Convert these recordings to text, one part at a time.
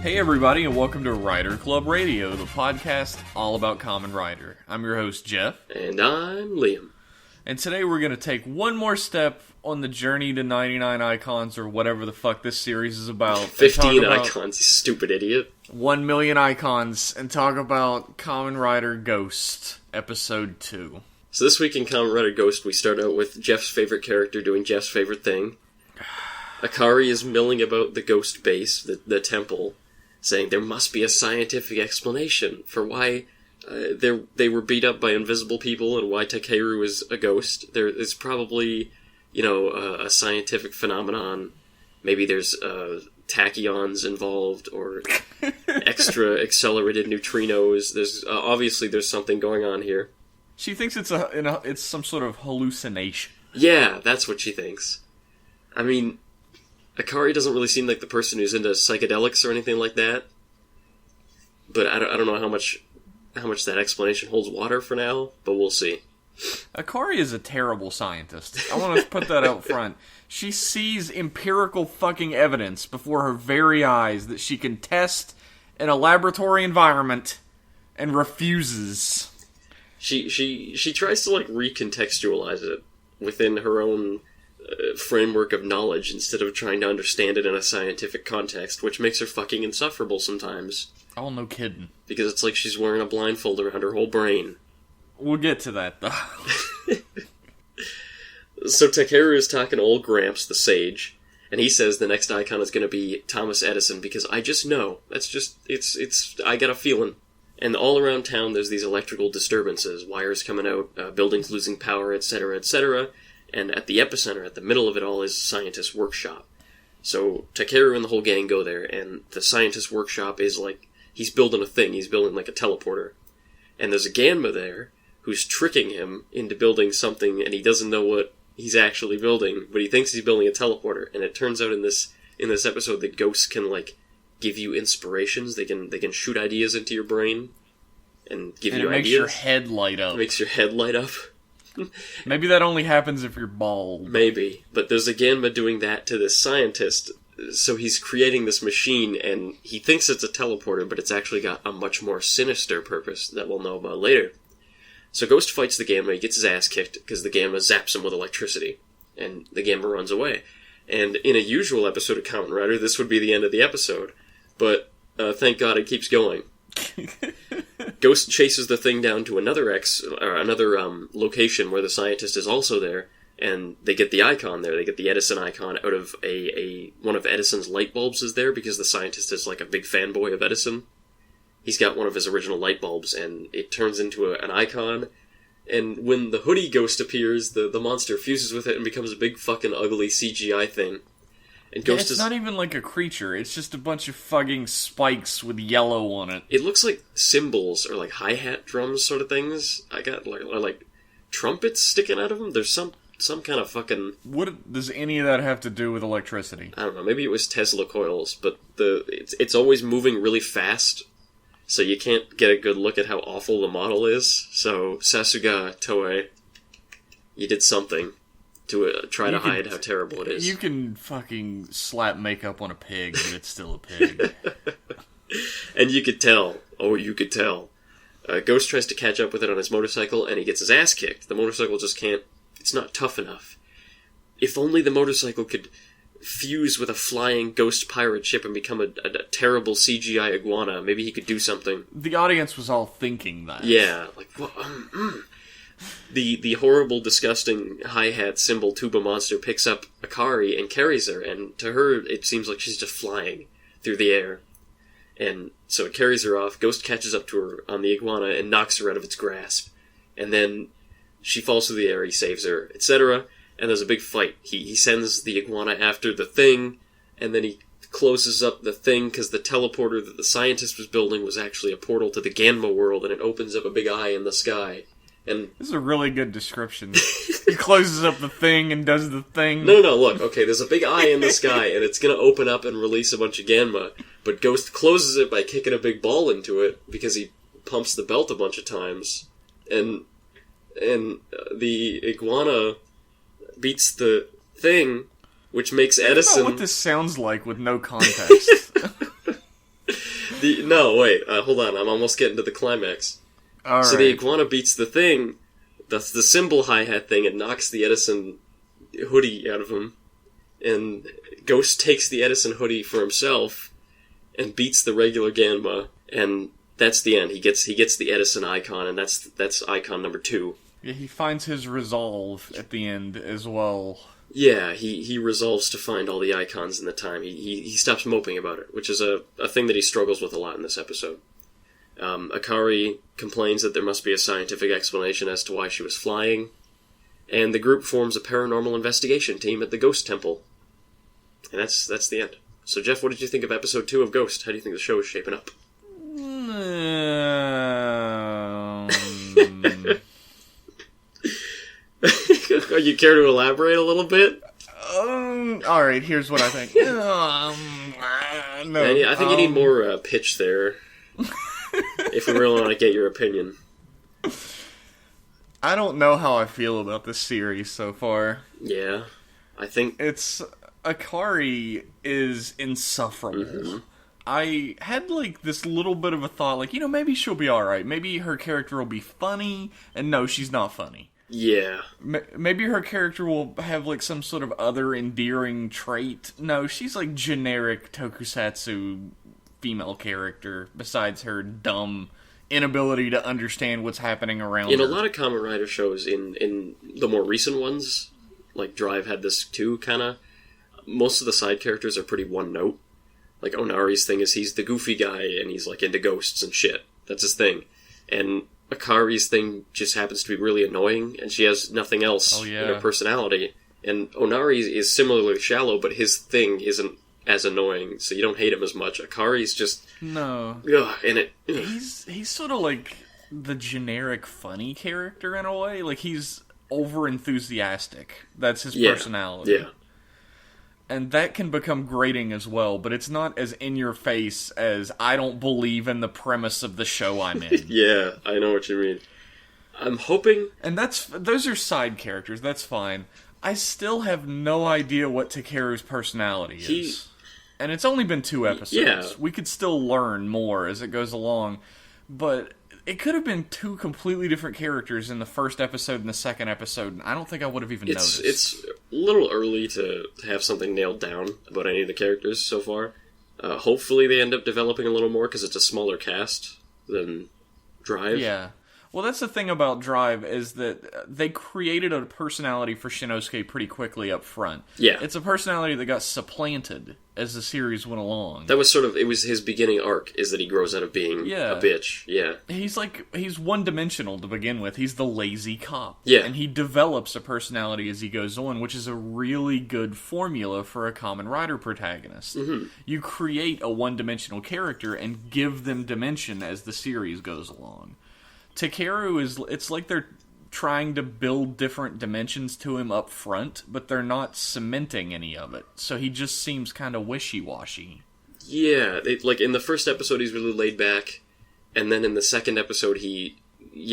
Hey everybody, and welcome to Rider Club Radio, the podcast all about Kamen Rider. I'm your host, Jeff. And I'm Liam. And today we're going to take one more step on the journey to 99 icons, or whatever the fuck this series is about. 15 icons, you stupid idiot. 1 million icons, and talk about Kamen Rider Ghost, Episode 2. So this week in Kamen Rider Ghost, we start out with Jeff's favorite character doing Jeff's favorite thing. Akari is milling about the ghost base, the temple, saying there must be a scientific explanation for why they were beat up by invisible people and why Takeru is a ghost. There is probably, a scientific phenomenon. Maybe there's tachyons involved or extra accelerated neutrinos. There's obviously there's something going on here. She thinks it's some sort of hallucination. Yeah, that's what she thinks. I mean, Akari doesn't really seem like the person who's into psychedelics or anything like that. But I don't know how much that explanation holds water for now, but we'll see. Akari is a terrible scientist. I want to put that out front. She sees empirical fucking evidence before her very eyes that she can test in a laboratory environment and refuses. She tries to recontextualize it within her own framework of knowledge instead of trying to understand it in a scientific context, which makes her fucking insufferable sometimes. Oh, no kidding. Because it's like she's wearing a blindfold around her whole brain. We'll get to that, though. So Takeru is talking to old Gramps, the sage, and he says the next icon is going to be Thomas Edison, because I just know. That's just, I got a feeling. And all around town there's these electrical disturbances, wires coming out, buildings losing power, etc., etc., and at the epicenter, at the middle of it all, is scientist's workshop. So Takeru and the whole gang go there, and the scientist's workshop is he's building a thing, he's building like a teleporter. And there's a Ganma there, who's tricking him into building something, and he doesn't know what he's actually building, but he thinks he's building a teleporter. And it turns out in this episode that ghosts can, give you inspirations, they can shoot ideas into your brain, and give you ideas. And it makes your head light up. It makes your head light up. Maybe that only happens if you're bald. Maybe. But there's a Ganma doing that to this scientist, so he's creating this machine, and he thinks it's a teleporter, but it's actually got a much more sinister purpose that we'll know about later. So Ghost fights the Ganma, he gets his ass kicked, because the Ganma zaps him with electricity, and the Ganma runs away. And in a usual episode of Kamen Rider, this would be the end of the episode, but thank God it keeps going. Ghost chases the thing down to another location where the scientist is also there, and they get the icon there. They get the Edison icon out of one of Edison's light bulbs is there, because the scientist is a big fanboy of Edison. He's got one of his original light bulbs, and it turns into an icon. And when the hoodie ghost appears, the monster fuses with it and becomes a big fucking ugly CGI thing. And Ghost it's not even like a creature, it's just a bunch of fucking spikes with yellow on it. It looks like cymbals or hi-hat drums sort of things. I got like trumpets sticking out of them. There's some kind of fucking... What does any of that have to do with electricity? I don't know, maybe it was Tesla coils, but it's always moving really fast, so you can't get a good look at how awful the model is. So, Sasuga Toei, you did something to try to hide how terrible it is. You can fucking slap makeup on a pig, but it's still a pig. And you could tell. Oh, you could tell. Ghost tries to catch up with it on his motorcycle, and he gets his ass kicked. The motorcycle just can't... It's not tough enough. If only the motorcycle could fuse with a flying ghost pirate ship and become a terrible CGI iguana, maybe he could do something. The audience was all thinking that. Yeah, The horrible, disgusting hi-hat cymbal tuba monster picks up Akari and carries her, and to her it seems like she's just flying through the air. And so it carries her off, Ghost catches up to her on the iguana and knocks her out of its grasp. And then she falls through the air, he saves her, etc. And there's a big fight. He sends the iguana after the thing, and then he closes up the thing because the teleporter that the scientist was building was actually a portal to the Ganma world, and it opens up a big eye in the sky. And this is a really good description. He closes up the thing and does the thing. No, look, okay, there's a big eye in the sky, and it's gonna open up and release a bunch of Ganma, but Ghost closes it by kicking a big ball into it, because he pumps the belt a bunch of times, and the iguana beats the thing, which makes Edison... Think about what this sounds like with no context. No, wait, hold on, I'm almost getting to the climax. All So right. the iguana beats the thing, that's the cymbal hi-hat thing, and knocks the Edison hoodie out of him. And Ghost takes the Edison hoodie for himself and beats the regular Ganma, and that's the end. He gets the Edison icon, and that's icon number 2. Yeah, he finds his resolve at the end as well. Yeah, he resolves to find all the icons in the time. He stops moping about it, which is a thing that he struggles with a lot in this episode. Akari complains that there must be a scientific explanation as to why she was flying, and the group forms a paranormal investigation team at the Ghost Temple. And that's the end. So, Jeff, what did you think of episode 2 of Ghost? How do you think the show is shaping up? You care to elaborate a little bit? Alright, here's what I think. No, I think you need more pitch there. If we really want to get your opinion. I don't know how I feel about this series so far. Yeah, I think... Akari is insufferable. Mm-hmm. I had, this little bit of a thought, maybe she'll be alright. Maybe her character will be funny, and no, she's not funny. Yeah. Maybe her character will have, some sort of other endearing trait. No, she's, generic tokusatsu female character, besides her dumb inability to understand what's happening around her. In a lot of Kamen Rider shows, in the more recent ones, like Drive had this too, kinda, most of the side characters are pretty one-note. Like, Onari's thing is he's the goofy guy, and he's, into ghosts and shit. That's his thing. And Akari's thing just happens to be really annoying, and she has nothing else in her personality. And Onari is similarly shallow, but his thing isn't as annoying, so you don't hate him as much. Akari's just... No. And it... He's sort of like the generic funny character in a way. He's over-enthusiastic. That's his personality. Yeah. And that can become grating as well, but it's not as in-your-face as I don't believe in the premise of the show I'm in. Yeah, I know what you mean. I'm hoping... And those are side characters, that's fine. I still have no idea what Takeru's personality is. And it's only been 2 episodes. Yeah. We could still learn more as it goes along, but... It could have been 2 completely different characters in the first episode and the second episode, and I don't think I would have even noticed. It's a little early to have something nailed down about any of the characters so far. Hopefully they end up developing a little more, because it's a smaller cast than Drive. Yeah. Well, that's the thing about Drive, is that they created a personality for Shinosuke pretty quickly up front. Yeah. It's a personality that got supplanted as the series went along. That was it was his beginning arc, is that he grows out of being a bitch. Yeah. He's one-dimensional to begin with. He's the lazy cop. Yeah. And he develops a personality as he goes on, which is a really good formula for a Kamen Rider protagonist. Mm-hmm. You create a one-dimensional character and give them dimension as the series goes along. Takeru it's like they're trying to build different dimensions to him up front, but they're not cementing any of it. So he just seems kind of wishy-washy. Yeah, in the first episode he's really laid back, and then in the second episode you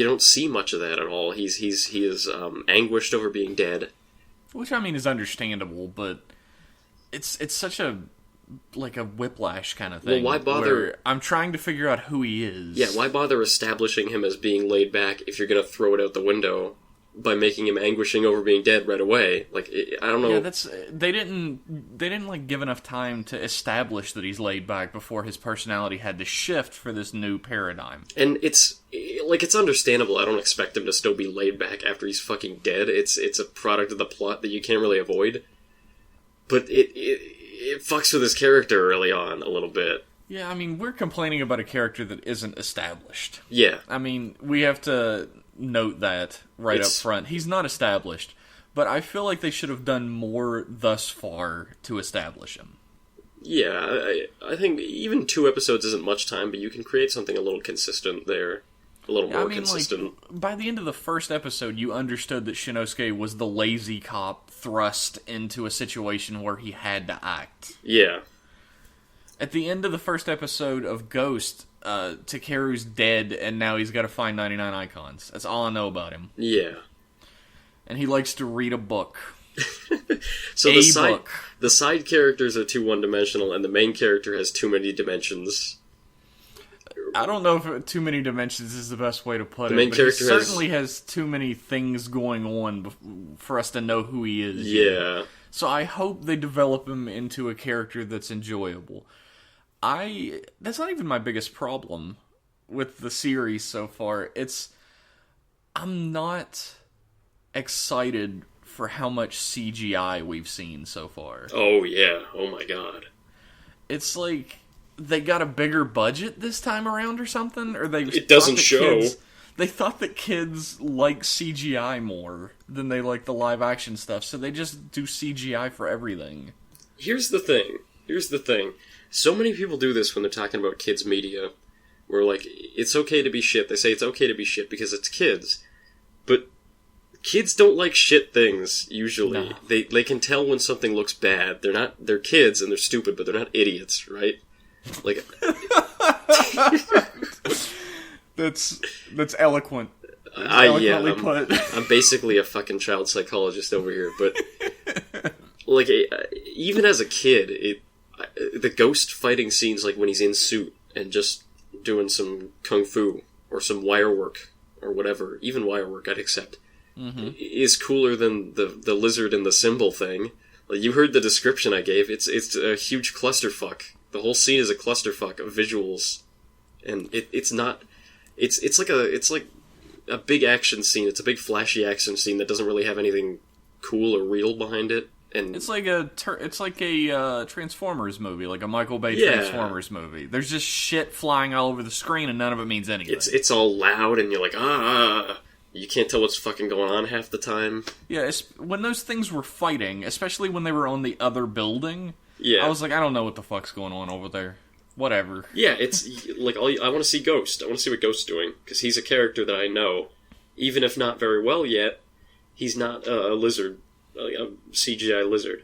don't see much of that at all. He is anguished over being dead. Which, I mean, is understandable, but it's such a whiplash kind of thing. Well, why bother... I'm trying to figure out who he is. Yeah, why bother establishing him as being laid back if you're going to throw it out the window by making him anguishing over being dead right away? I don't know... Yeah, they didn't give enough time to establish that he's laid back before his personality had to shift for this new paradigm. And it's understandable. I don't expect him to still be laid back after he's fucking dead. It's a product of the plot that you can't really avoid. But it fucks with his character early on a little bit. Yeah, I mean, we're complaining about a character that isn't established. Yeah. I mean, we have to note that up front. He's not established, but I feel like they should have done more thus far to establish him. Yeah, I think even 2 episodes isn't much time, but you can create something a little consistent there. A little more consistent. By the end of the first episode, you understood that Shinosuke was the lazy cop thrust into a situation where he had to act. Yeah. At the end of the first episode of Ghost, Takeru's dead, and now he's got to find 99 icons. That's all I know about him. Yeah. And he likes to read a book. So the side characters are too one-dimensional, and the main character has too many dimensions. I don't know if too many dimensions is the best way to put the it. main But character he certainly has too many things going on for us to know who he is. Yeah. So I hope they develop him into a character that's enjoyable. That's not even my biggest problem with the series so far. I'm not excited for how much CGI we've seen so far. Oh, yeah. Oh, my God. It's like they got a bigger budget this time around or something? Or it doesn't show. They thought that kids like CGI more than they like the live action stuff, so they just do CGI for everything. Here's the thing. So many people do this when they're talking about kids' media, where, like, it's okay to be shit. They say it's okay to be shit because it's kids. But kids don't like shit things, usually. No. They can tell when something looks bad. They're kids and they're stupid, but they're not idiots, right? Like... That's eloquent. Eloquently put. I'm basically a fucking child psychologist over here, but like even as a kid, the ghost fighting scenes, like when he's in suit and just doing some kung fu or some wire work or whatever, even wire work I'd accept, is cooler than the lizard and the symbol thing. Like, you heard the description I gave. It's a huge clusterfuck. The whole scene is a clusterfuck of visuals, and it's not. It's like a big action scene. It's a big flashy action scene that doesn't really have anything cool or real behind it. And it's like a Transformers movie, like a Michael Bay Transformers movie. There's just shit flying all over the screen, and none of it means anything. It's all loud, and you're like, you can't tell what's fucking going on half the time. Yeah, when those things were fighting, especially when they were on the other building, I was like, I don't know what the fuck's going on over there. Whatever. Yeah, it's like I want to see Ghost. I want to see what Ghost's doing, because he's a character that I know, even if not very well yet. He's not a lizard, a CGI lizard.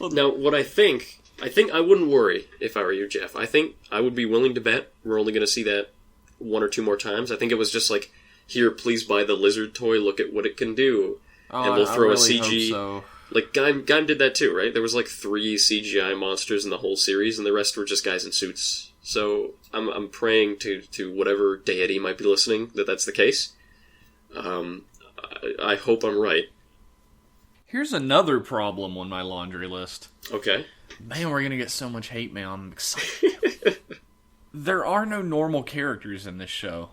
Now, what I think I wouldn't worry if I were you, Jeff. I think I would be willing to bet we're only going to see that one or two more times. I think it was just like, here, please buy the lizard toy. Look at what it can do, and we'll throw a CG. Hope so. Like, Gaim did that too, right? There was like 3 CGI monsters in the whole series, and the rest were just guys in suits. So, I'm praying to whatever deity might be listening that that's the case. I hope I'm right. Here's another problem on my laundry list. Okay. Man, we're gonna get so much hate mail. I'm excited. There are no normal characters in this show.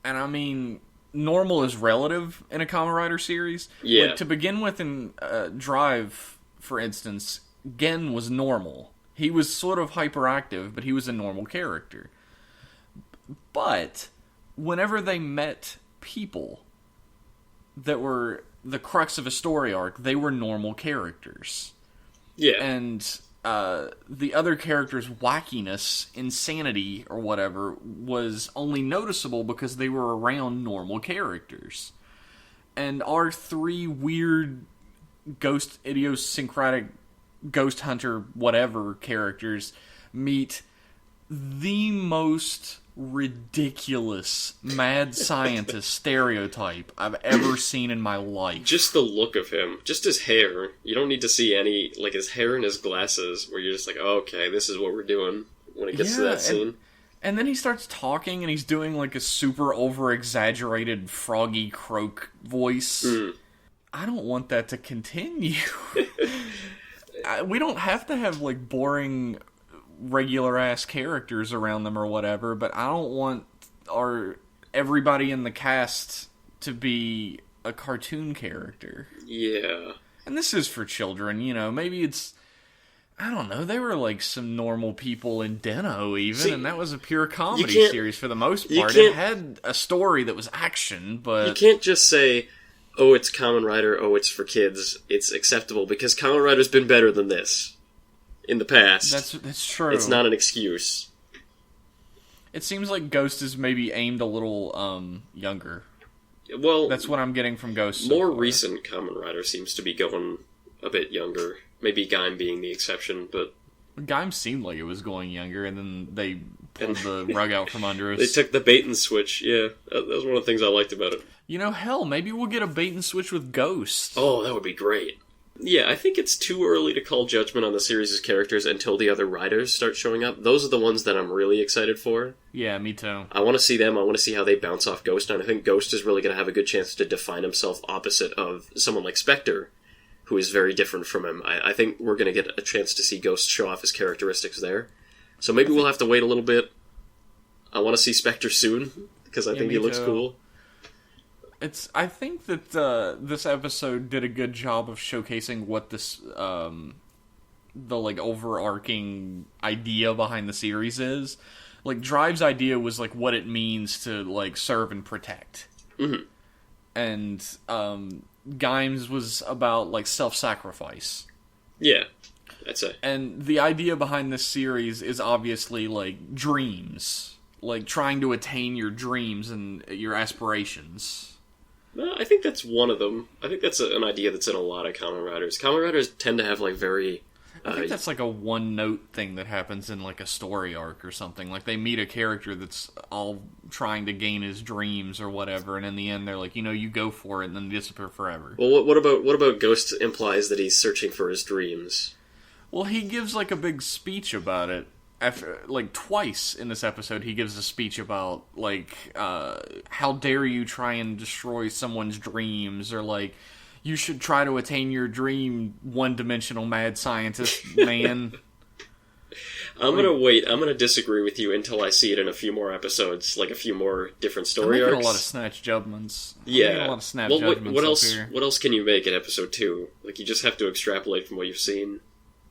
And I mean... normal is relative in a Kamen Rider series. Yeah. Like, to begin with, in Drive, for instance, Gen was normal. He was sort of hyperactive, but he was a normal character. But whenever they met people that were the crux of a story arc, they were normal characters. Yeah. And the other character's wackiness, insanity, or whatever, was only noticeable because they were around normal characters. And our 3 weird ghost, idiosyncratic ghost hunter, whatever characters meet the most ridiculous mad scientist stereotype I've ever seen in my life. Just the look of him, just his hair. You don't need to see any, like, his hair and his glasses, where you're just like, oh, okay, this is what we're doing when it gets to that scene. And then he starts talking, and he's doing, like, a super over-exaggerated froggy croak voice. I don't want that to continue. We don't have to have, like, boring... regular-ass characters around them or whatever, but I don't want everybody in the cast to be a cartoon character. Yeah. And this is for children, you know, maybe it's... I don't know, they were like some normal people in Den-O even, and that was a pure comedy series for the most part. It had a story that was action, but... You can't just say, oh, it's Kamen Rider, oh, it's for kids, it's acceptable, because Kamen Rider's been better than this. In the past. That's true. It's not an excuse. It seems like Ghost is maybe aimed a little younger. Well, that's what I'm getting from Ghost. More recent Kamen Rider seems to be going a bit younger. Maybe Gaim being the exception, but Gaim seemed like it was going younger, and then they pulled the rug out from under us. They took the bait and switch. Yeah, that was one of the things I liked about it. You know, hell, maybe we'll get a bait and switch with Ghost. Oh, that would be great. Yeah, I think it's too early to call judgment on the series' characters until the other writers start showing up. Those are the ones that I'm really excited for. Yeah, me too. I want to see them. I want to see how they bounce off Ghost, and I think Ghost is really going to have a good chance to define himself opposite of someone like Spectre, who is very different from him. I think we're going to get a chance to see Ghost show off his characteristics there. So maybe we'll have to wait a little bit. I want to see Spectre soon, because I think he looks cool. I think that this episode did a good job of showcasing what this the like overarching idea behind the series is. Like Drive's idea was like what it means to like serve and protect, and Gaim's was about like self-sacrifice. Yeah, that's it. And the idea behind this series is obviously like dreams, like trying to attain your dreams and your aspirations. I think that's one of them. I think that's an idea that's in a lot of Kamen Riders. Kamen Riders tend to have, like, very... I think that's, like, a one-note thing that happens in, like, a story arc or something. Like, they meet a character that's all trying to gain his dreams or whatever, and in the end they're like, you go for it, and then disappear forever. Well, what about Ghost implies that he's searching for his dreams? Well, he gives, like, a big speech about it. After, like, twice in this episode, he gives a speech about, like, how dare you try and destroy someone's dreams, or, like, you should try to attain your dream, one-dimensional mad scientist, man. I'm gonna disagree with you until I see it in a few more episodes, like a few more different story arcs. A lot of snatch judgments. Yeah. A lot of snap judgments what else can you make in episode 2? Like, you just have to extrapolate from what you've seen.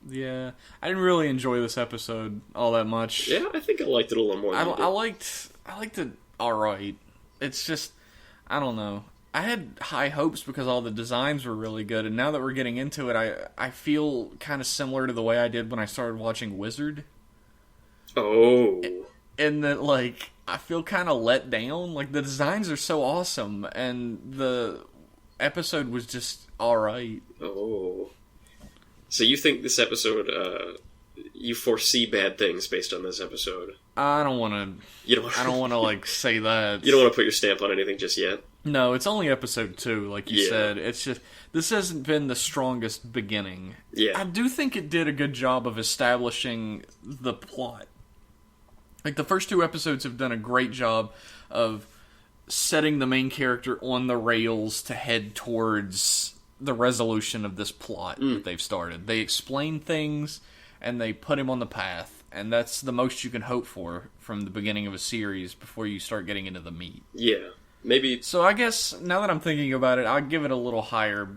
Yeah, I didn't really enjoy this episode all that much. Yeah, I think I liked it a little more than you did. I liked it alright. It's just, I don't know. I had high hopes because all the designs were really good, and now that we're getting into it, I feel kind of similar to the way I did when I started watching Wizard. Oh. And that, like, I feel kind of let down. Like, the designs are so awesome, and the episode was just alright. Oh. So you think this episode, you foresee bad things based on this episode? I don't want to... I don't want to, like, say that. You don't want to put your stamp on anything just yet? No, it's only episode 2, like you said. It's just... This hasn't been the strongest beginning. Yeah. I do think it did a good job of establishing the plot. Like, the first 2 episodes have done a great job of setting the main character on the rails to head towards the resolution of this plot that they've started. They explain things, and they put him on the path, and that's the most you can hope for from the beginning of a series before you start getting into the meat. Yeah, maybe... So I guess, now that I'm thinking about it, I'll give it a little higher,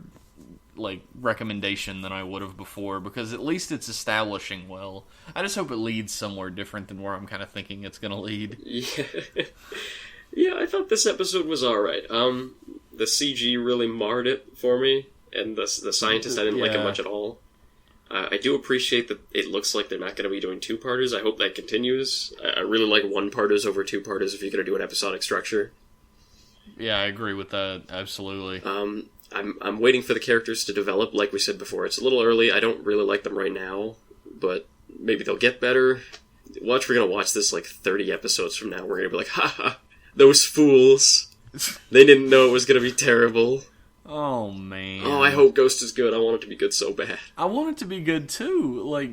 like, recommendation than I would have before, because at least it's establishing well. I just hope it leads somewhere different than where I'm kind of thinking it's going to lead. Yeah. Yeah, I thought this episode was alright. The CG really marred it for me, and the scientist, I didn't like it much at all. I do appreciate that it looks like they're not going to be doing 2-parters. I hope that continues. I really like 1-parters over 2-parters if you're going to do an episodic structure. Yeah, I agree with that, absolutely. I'm waiting for the characters to develop, like we said before. It's a little early, I don't really like them right now, but maybe they'll get better. We're going to watch this like 30 episodes from now, we're going to be like, haha, those fools. They didn't know it was going to be terrible. Oh, man. Oh, I hope Ghost is good. I want it to be good so bad. I want it to be good, too. Like,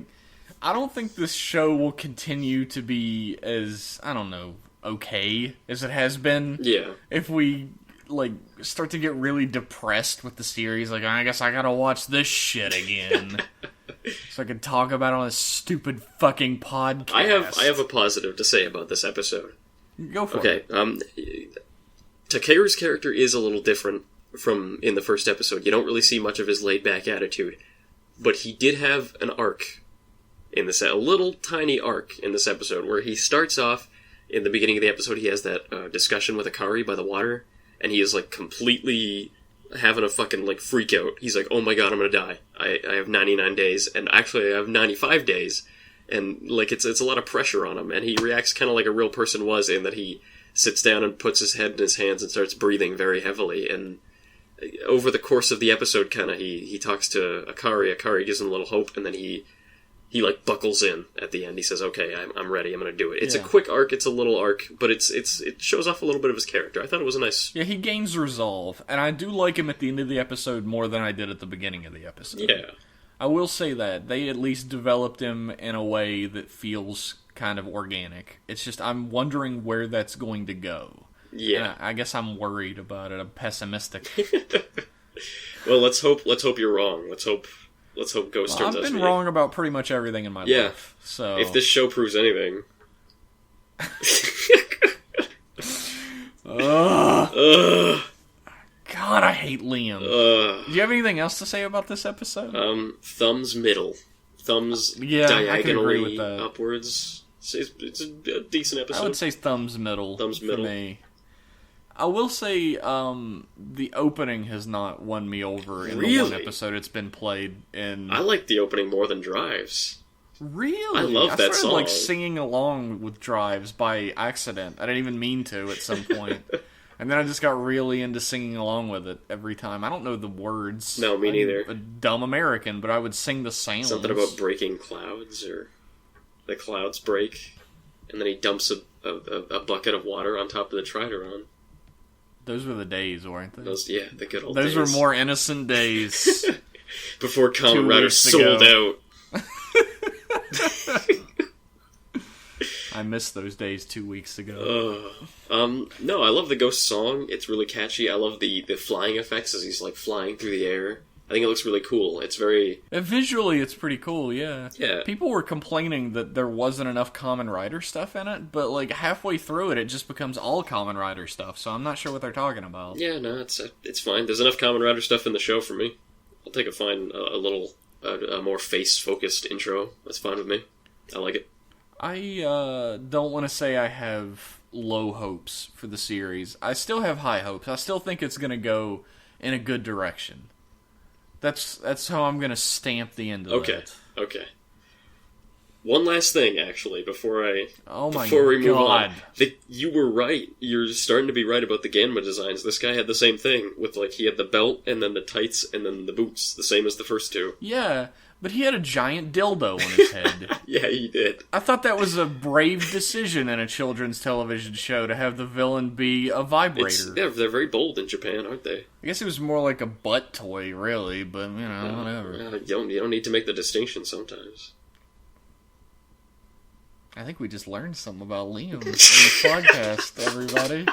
I don't think this show will continue to be as, I don't know, okay as it has been. Yeah. If we, like, start to get really depressed with the series, like, I guess I gotta watch this shit again. So I can talk about it on a stupid fucking podcast. I have a positive to say about this episode. Go for it. Okay, Takeru's character is a little different from in the first episode. You don't really see much of his laid-back attitude. But he did have an arc in this, a little tiny arc in this episode, where he starts off, in the beginning of the episode, he has that discussion with Akari by the water, and he is, like, completely having a fucking, like, freak out. He's like, oh my god, I'm gonna die. I have 99 days, and actually I have 95 days. And, like, it's a lot of pressure on him, and he reacts kind of like a real person was, in that he sits down and puts his head in his hands and starts breathing very heavily, and over the course of the episode, kind of, he talks to Akari. Akari gives him a little hope, and then he he like buckles in at the end. He says, "Okay, I'm ready. I'm going to do it." It's a Yeah. quick arc. It's a little arc, but it shows off a little bit of his character. I thought it was a nice. Yeah, he gains resolve, and I do like him at the end of the episode more than I did at the beginning of the episode. Yeah. I will say that. They at least developed him in a way that feels kind of organic. It's just, I'm wondering where that's going to go. Yeah. And I guess I'm worried about it. I'm pessimistic. Well, let's hope you're wrong. Let's hope Ghost turns out I've to been be- wrong about pretty much everything in my life. So If this show proves anything. Ugh. God, I hate Liam. Do you have anything else to say about this episode? Thumbs middle. Thumbs Yeah, I can agree diagonally with that. upwards. It's a decent episode. I would say thumbs middle. Thumbs for middle. me. I will say the opening has not won me over in the one Really? episode it's been played in. I like the opening more than Drives. Really? I love that started, like, song. singing along with Drives by accident. I didn't even mean to at some point. And then I just got really into singing along with it every time. I don't know the words. No, me neither. I'm a dumb American, but I would sing the sounds. Something about breaking clouds, or the clouds break, and then he dumps a bucket of water on top of the Trideron. Those were the days, weren't they? The good old Those days. were more innocent days. Before Kamen 2 Rider weeks sold ago. out. I missed those days 2 weeks ago. No, I love the Ghost song. It's really catchy. I love the flying effects as he's like flying through the air. I think it looks really cool. It's very... And visually, it's pretty cool, yeah. Yeah. People were complaining that there wasn't enough Kamen Rider stuff in it, but like halfway through it just becomes all Kamen Rider stuff, so I'm not sure what they're talking about. Yeah, no, it's fine. There's enough Kamen Rider stuff in the show for me. I'll take a more face-focused intro. That's fine with me. I like it. I don't want to say I have low hopes for the series. I still have high hopes. I still think it's going to go in a good direction. That's how I'm going to stamp the end of that. Okay. One last thing, actually, before we move God. on. You were right. You're starting to be right about the Ganma designs. This guy had the same thing with, like, he had the belt and then the tights and then the boots, the same as the first two. Yeah, but he had a giant dildo on his head. Yeah, he did. I thought that was a brave decision in a children's television show to have the villain be a vibrator. They're very bold in Japan, aren't they? I guess it was more like a butt toy, really, but, whatever. You don't need to make the distinction sometimes. I think we just learned something about Liam in this podcast, everybody.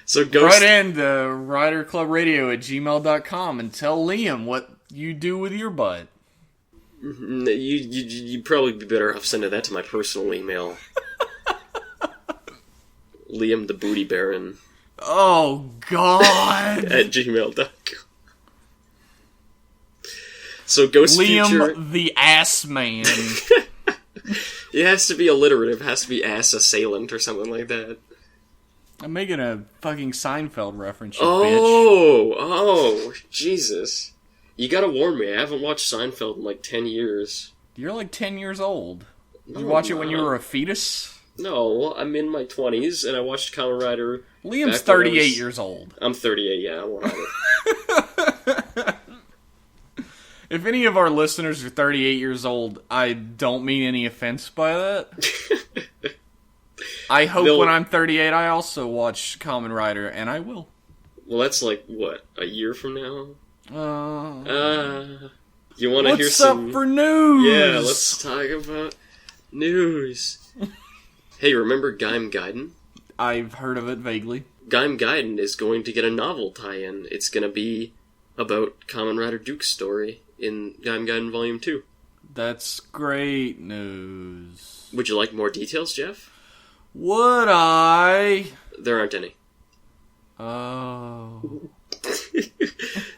So Ghost... Write in to riderclubradio@gmail.com and tell Liam what you do with your butt. You'd probably be better off sending that to my personal email. Liam the Booty Baron Oh, God! at gmail.com. So Ghost Liam Future... the Ass Man. It has to be alliterative. It has to be ass assailant or something like that. I'm making a fucking Seinfeld reference, you bitch. Oh, Jesus. You gotta warn me. I haven't watched Seinfeld in like 10 years. You're like 10 years old. No, You watch it I'm when you not. were a fetus? No, I'm in my 20s, and I watched Kamen Rider... Liam's back when I 38 was- years old. I'm 38, yeah, I won't have it. If any of our listeners are 38 years old, I don't mean any offense by that. I hope They'll- when I'm 38 I also watch Kamen Rider, and I will. Well, that's like, what, a year from now? Uh, You want to hear what's some... up for news? Yeah, let's talk about news. Hey, remember Gaim Gaiden? I've heard of it vaguely. Gaim Gaiden is going to get a novel tie-in. It's going to be about Kamen Rider Duke's story in Gaim Gaiden Volume 2. That's great news. Would you like more details, Jeff? Would I? There aren't any. Oh.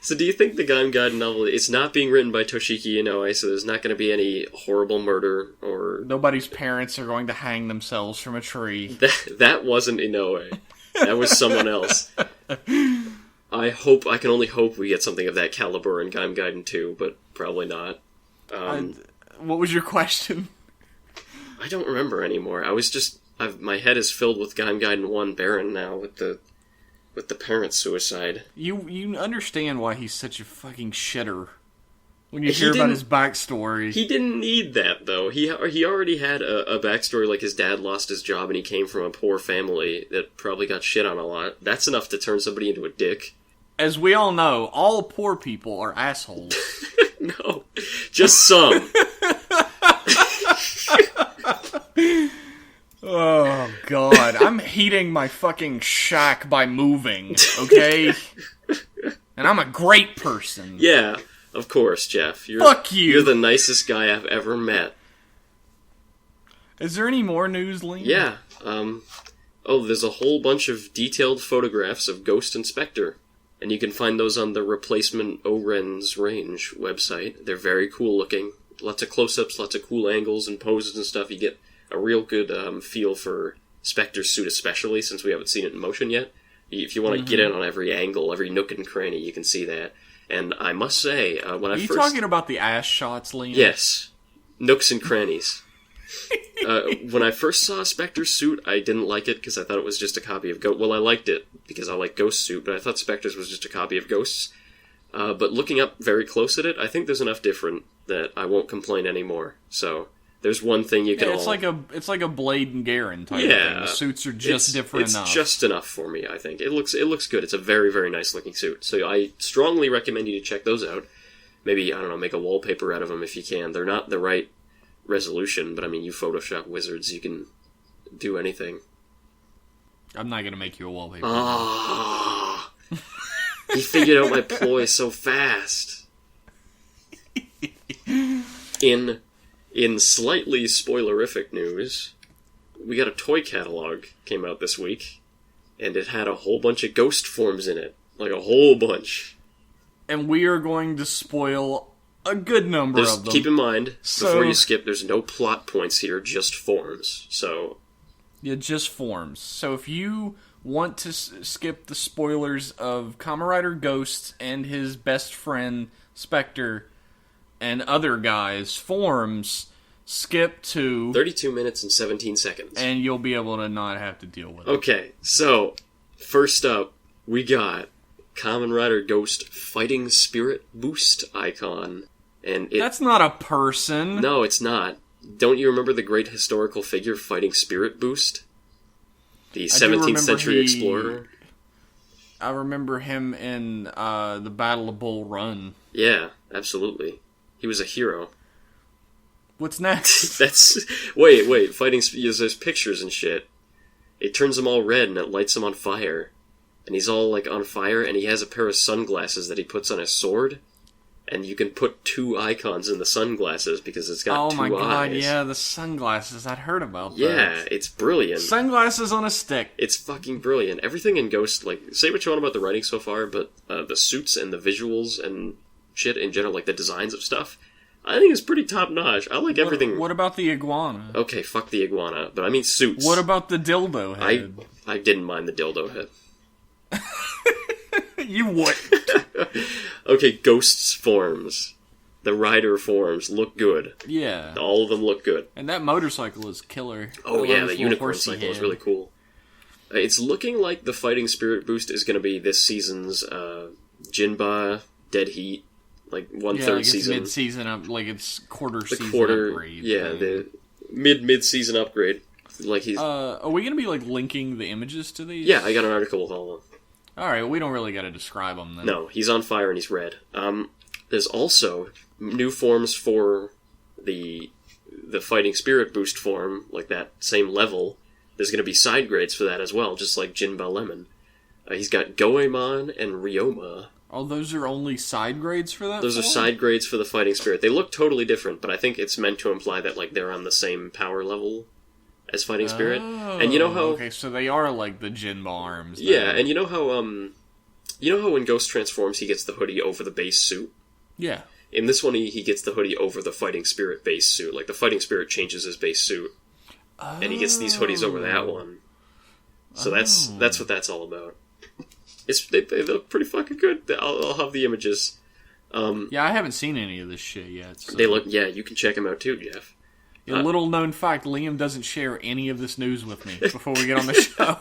So do you think the Gaim Gaiden novel, it's not being written by Toshiki Inoue, so there's not going to be any horrible murder or... Nobody's parents are going to hang themselves from a tree. That wasn't Inoue. That was someone else. I can only hope we get something of that caliber in Gaim Gaiden 2, but probably not. What was your question? I don't remember anymore. My head is filled with Gaim Gaiden 1 Baron now with the parent suicide. You understand why he's such a fucking shitter. when you hear about his backstory. He didn't need that, though. He already had a backstory, like his dad lost his job and he came from a poor family that probably got shit on a lot. That's enough to turn somebody into a dick. As we all know, all poor people are assholes. No, just some. Oh, God. I'm heating my fucking shack by moving, okay? And I'm a great person. Yeah, of course, Jeff. Fuck you! You're the nicest guy I've ever met. Is there any more news, Liam? Yeah. There's a whole bunch of detailed photographs of Ghost and Spectre. And you can find those on the Replacement Oren's Range website. They're very cool looking. Lots of close-ups, lots of cool angles and poses and stuff. You get a real good feel for Spectre's suit especially, since we haven't seen it in motion yet. If you want to get in on every angle, every nook and cranny, you can see that. And I must say, when Are you talking about the ass shots, Liam? Yes. Nooks and crannies. When I first saw Spectre's suit, I didn't like it because I thought it was just a copy of Ghost. Well, I liked it because I like Ghost's suit, but I thought Spectre's was just a copy of Ghost's. But looking up very close at it, I think there's enough different that I won't complain anymore. So there's one thing you can it's like a Blade and Garen type thing. The suits are just different enough. It's just enough for me, I think. It looks good. It's a very, very nice looking suit. So I strongly recommend you to check those out. Maybe, I don't know, make a wallpaper out of them if you can. They're not the right resolution, but I mean, you Photoshop wizards, you can do anything. I'm not gonna make you a wallpaper. Ah, he figured out my ploy so fast. In slightly spoilerific news, we got a toy catalog came out this week, and it had a whole bunch of ghost forms in it, like a whole bunch. And we are going to spoil a good number of them. Keep in mind, before you skip, there's no plot points here, just forms. So, yeah, just forms. So if you want to skip the spoilers of Kamen Rider Ghost and his best friend Spectre and other guys' forms, skip to 32 minutes and 17 seconds. And you'll be able to not have to deal with it. Okay, so, first up, we got Kamen Rider Ghost Fighting Spirit Boost icon. And that's not a person. No, it's not. Don't you remember the great historical figure Fighting Spirit Boost? The 17th century explorer? I remember him in the Battle of Bull Run. Yeah, absolutely. He was a hero. What's next? Wait. Fighting... There's pictures and shit. It turns them all red and it lights them on fire. And he's all, like, on fire, and he has a pair of sunglasses that he puts on his sword. And you can put two icons in the sunglasses because it's got two eyes. Oh my god, yeah, the sunglasses. I'd heard about that. Yeah, it's brilliant. Sunglasses on a stick. It's fucking brilliant. Everything in Ghost, like, say what you want about the writing so far, but the suits and the visuals and shit in general, like the designs of stuff, I think it's pretty top-notch. I like everything. What about the iguana? Okay, fuck the iguana, but I mean suits. What about the dildo head? I didn't mind the dildo head. You would. Okay, Ghost's forms. The rider forms look good. Yeah. All of them look good. And that motorcycle is killer. Oh yeah, the unicorn cycle is really cool. It's looking like the Fighting Spirit Boost is going to be this season's Jinba Dead Heat, like one-third season. Yeah, mid-season up, like it's season upgrade. Yeah, the mid-season upgrade. Like he's. Are we going to be like linking the images to these? Yeah, I got an article with all of them. Alright, we don't really got to describe them then. No, he's on fire and he's red. There's also new forms for the Fighting Spirit Boost form, like that same level. There's going to be side grades for that as well, just like Jinba Lemon. He's got Goemon and Ryoma. Oh, those are only side grades for that? Those are side grades for the Fighting Spirit. They look totally different, but I think it's meant to imply that like they're on the same power level as Fighting Spirit. And you know how... Okay, so they are like the Jinba arms. Then. Yeah, and you know how when Ghost transforms, he gets the hoodie over the base suit? Yeah. In this one, he gets the hoodie over the Fighting Spirit base suit. Like, the Fighting Spirit changes his base suit. Oh. And he gets these hoodies over that one. So that's what that's all about. They look pretty fucking good. I'll have the images. Yeah, I haven't seen any of this shit yet. So. They look... Yeah, you can check them out too, Jeff. A little known fact, Liam doesn't share any of this news with me before we get on the show.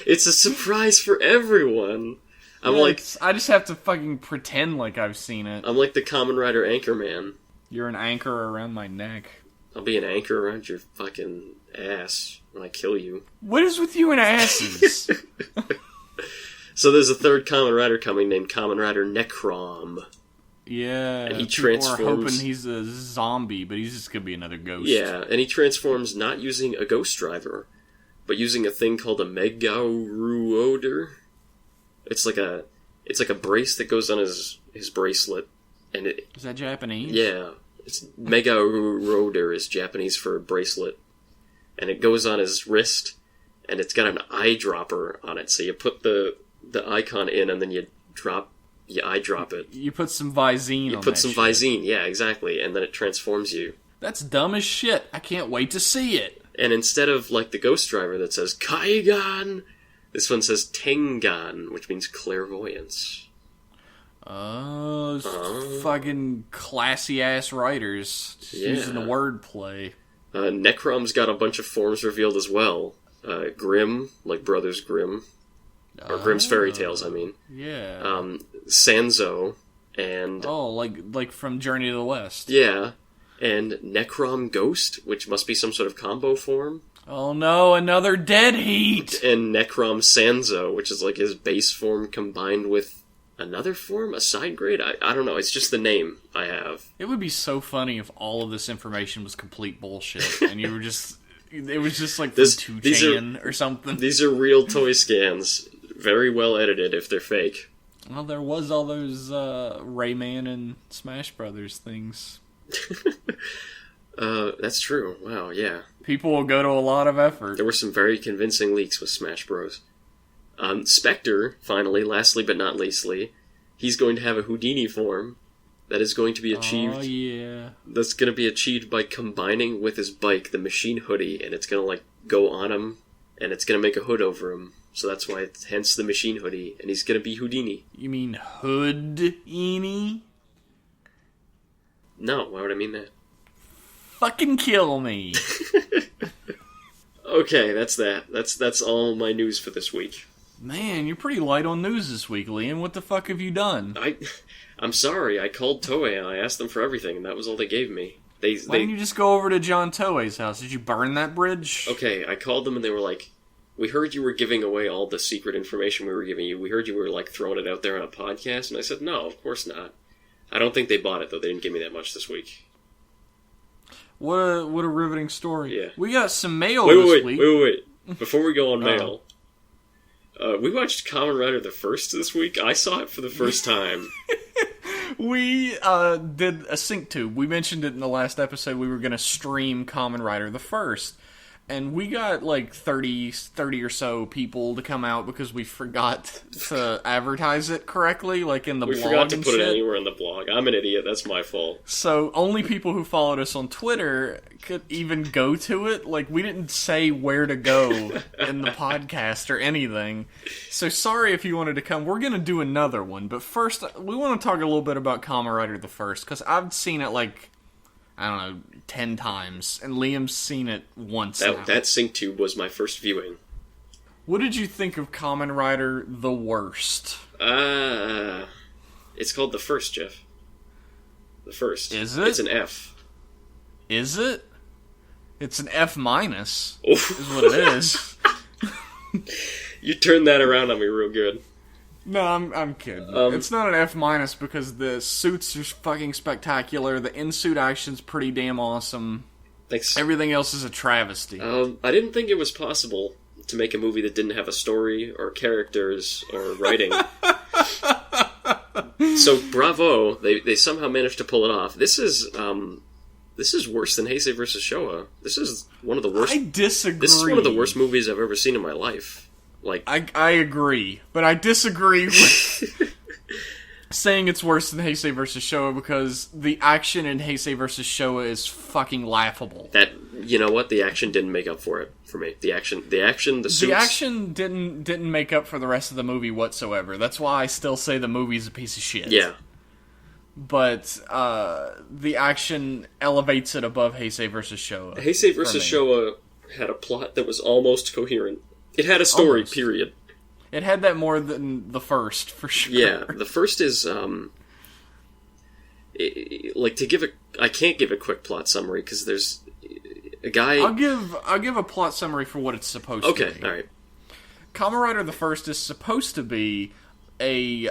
It's a surprise for everyone. I just have to fucking pretend like I've seen it. I'm like the Kamen Rider Anchorman. You're an anchor around my neck. I'll be an anchor around your fucking ass when I kill you. What is with you and asses? So there's a third Kamen Rider coming named Kamen Rider Necrom. Yeah, and he people transforms. are hoping he's a zombie, but he's just gonna be another ghost. Yeah, and he transforms not using a ghost driver, but using a thing called a Megaruoder. It's like a brace that goes on his bracelet, and is that Japanese? Yeah, it's Megaruoder is Japanese for bracelet, and it goes on his wrist, and it's got an eyedropper on it. So you put the icon in, and then you eyedrop it. You put some Visine on You put that some shit. Visine, yeah, exactly, and then it transforms you. That's dumb as shit. I can't wait to see it. And instead of, like, the Ghost Driver that says Kaigan, this one says Tengan, which means clairvoyance. Fucking classy-ass writers. Just using the wordplay. Necrom's got a bunch of forms revealed as well. Grimm, like Brothers Grimm. Or Grimm's Fairy Tales, I mean. Yeah. Sanzo, and... Oh, like from Journey to the West. Yeah. And Necrom Ghost, which must be some sort of combo form. Oh no, another Dead Heat! And Necrom Sanzo, which is like his base form combined with another form? A side grade? I don't know, it's just the name I have. It would be so funny if all of this information was complete bullshit, and you were just... It was just like from 2chan or something. These are real toy scans. Very well edited if they're fake. Well, there was all those Rayman and Smash Brothers things. That's true. Wow, yeah. People will go to a lot of effort. There were some very convincing leaks with Smash Bros. Spectre, finally, lastly but not leastly, he's going to have a Houdini form that is going to be achieved. Oh, yeah. That's going to be achieved by combining with his bike the machine hoodie, and it's going to, like, go on him, and it's going to make a hood over him. So that's why it's hence the machine hoodie, and he's going to be Houdini. You mean Hood-ini? No, why would I mean that? Fucking kill me. Okay, that's that. That's all my news for this week. Man, you're pretty light on news this week, Liam. What the fuck have you done? I'm sorry. I called Toei and I asked them for everything, and that was all they gave me. Why didn't you just go over to John Toei's house? Did you burn that bridge? Okay, I called them and they were like, "We heard you were giving away all the secret information we were giving you. We heard you were, like, throwing it out there on a podcast." And I said, "No, of course not." I don't think they bought it, though. They didn't give me that much this week. What a riveting story. Yeah. We got some mail this week. Wait. Before we go on mail, we watched Kamen Rider the First this week. I saw it for the first time. We did a sync tube. We mentioned it in the last episode. We were going to stream Kamen Rider the First. And we got like 30 or so people to come out because we forgot to advertise it correctly, like in the blog. We forgot to put it anywhere in the blog. I'm an idiot. That's my fault. So only people who followed us on Twitter could even go to it. Like, we didn't say where to go in the podcast or anything. So sorry if you wanted to come. We're going to do another one. But first, we want to talk a little bit about Kamen Rider the First, because I've seen it like, I don't know, 10 times, and Liam's seen it once now. That sync tube was my first viewing. What did you think of Kamen Rider the Worst? It's called The First, Jeff. The First. Is it? It's an F. Is it? It's an F minus, Oof. is what it is. You turned that around on me real good. No, I'm kidding. It's not an F minus because the suits are fucking spectacular. The in-suit action's pretty damn awesome. Thanks. Everything else is a travesty. I didn't think it was possible to make a movie that didn't have a story or characters or writing. So bravo, they somehow managed to pull it off. This is worse than Heisei vs. Showa. This is one of the worst. I disagree. This is one of the worst movies I've ever seen in my life. Like, I agree, but I disagree with saying it's worse than Heisei vs. Showa because the action in Heisei vs. Showa is fucking laughable. That, you know what? The action didn't make up for it for me. The action, the suits. The action didn't make up for the rest of the movie whatsoever. That's why I still say the movie's a piece of shit. Yeah. But the action elevates it above Heisei vs. Showa. Heisei vs. Showa had a plot that was almost coherent. It had a story, Almost. period. It had that more than the first, for sure. Yeah, the first is, I can't give a quick plot summary, because there's a guy... I'll give a plot summary for what it's supposed to be. Okay, alright. Kamen Rider the First is supposed to be a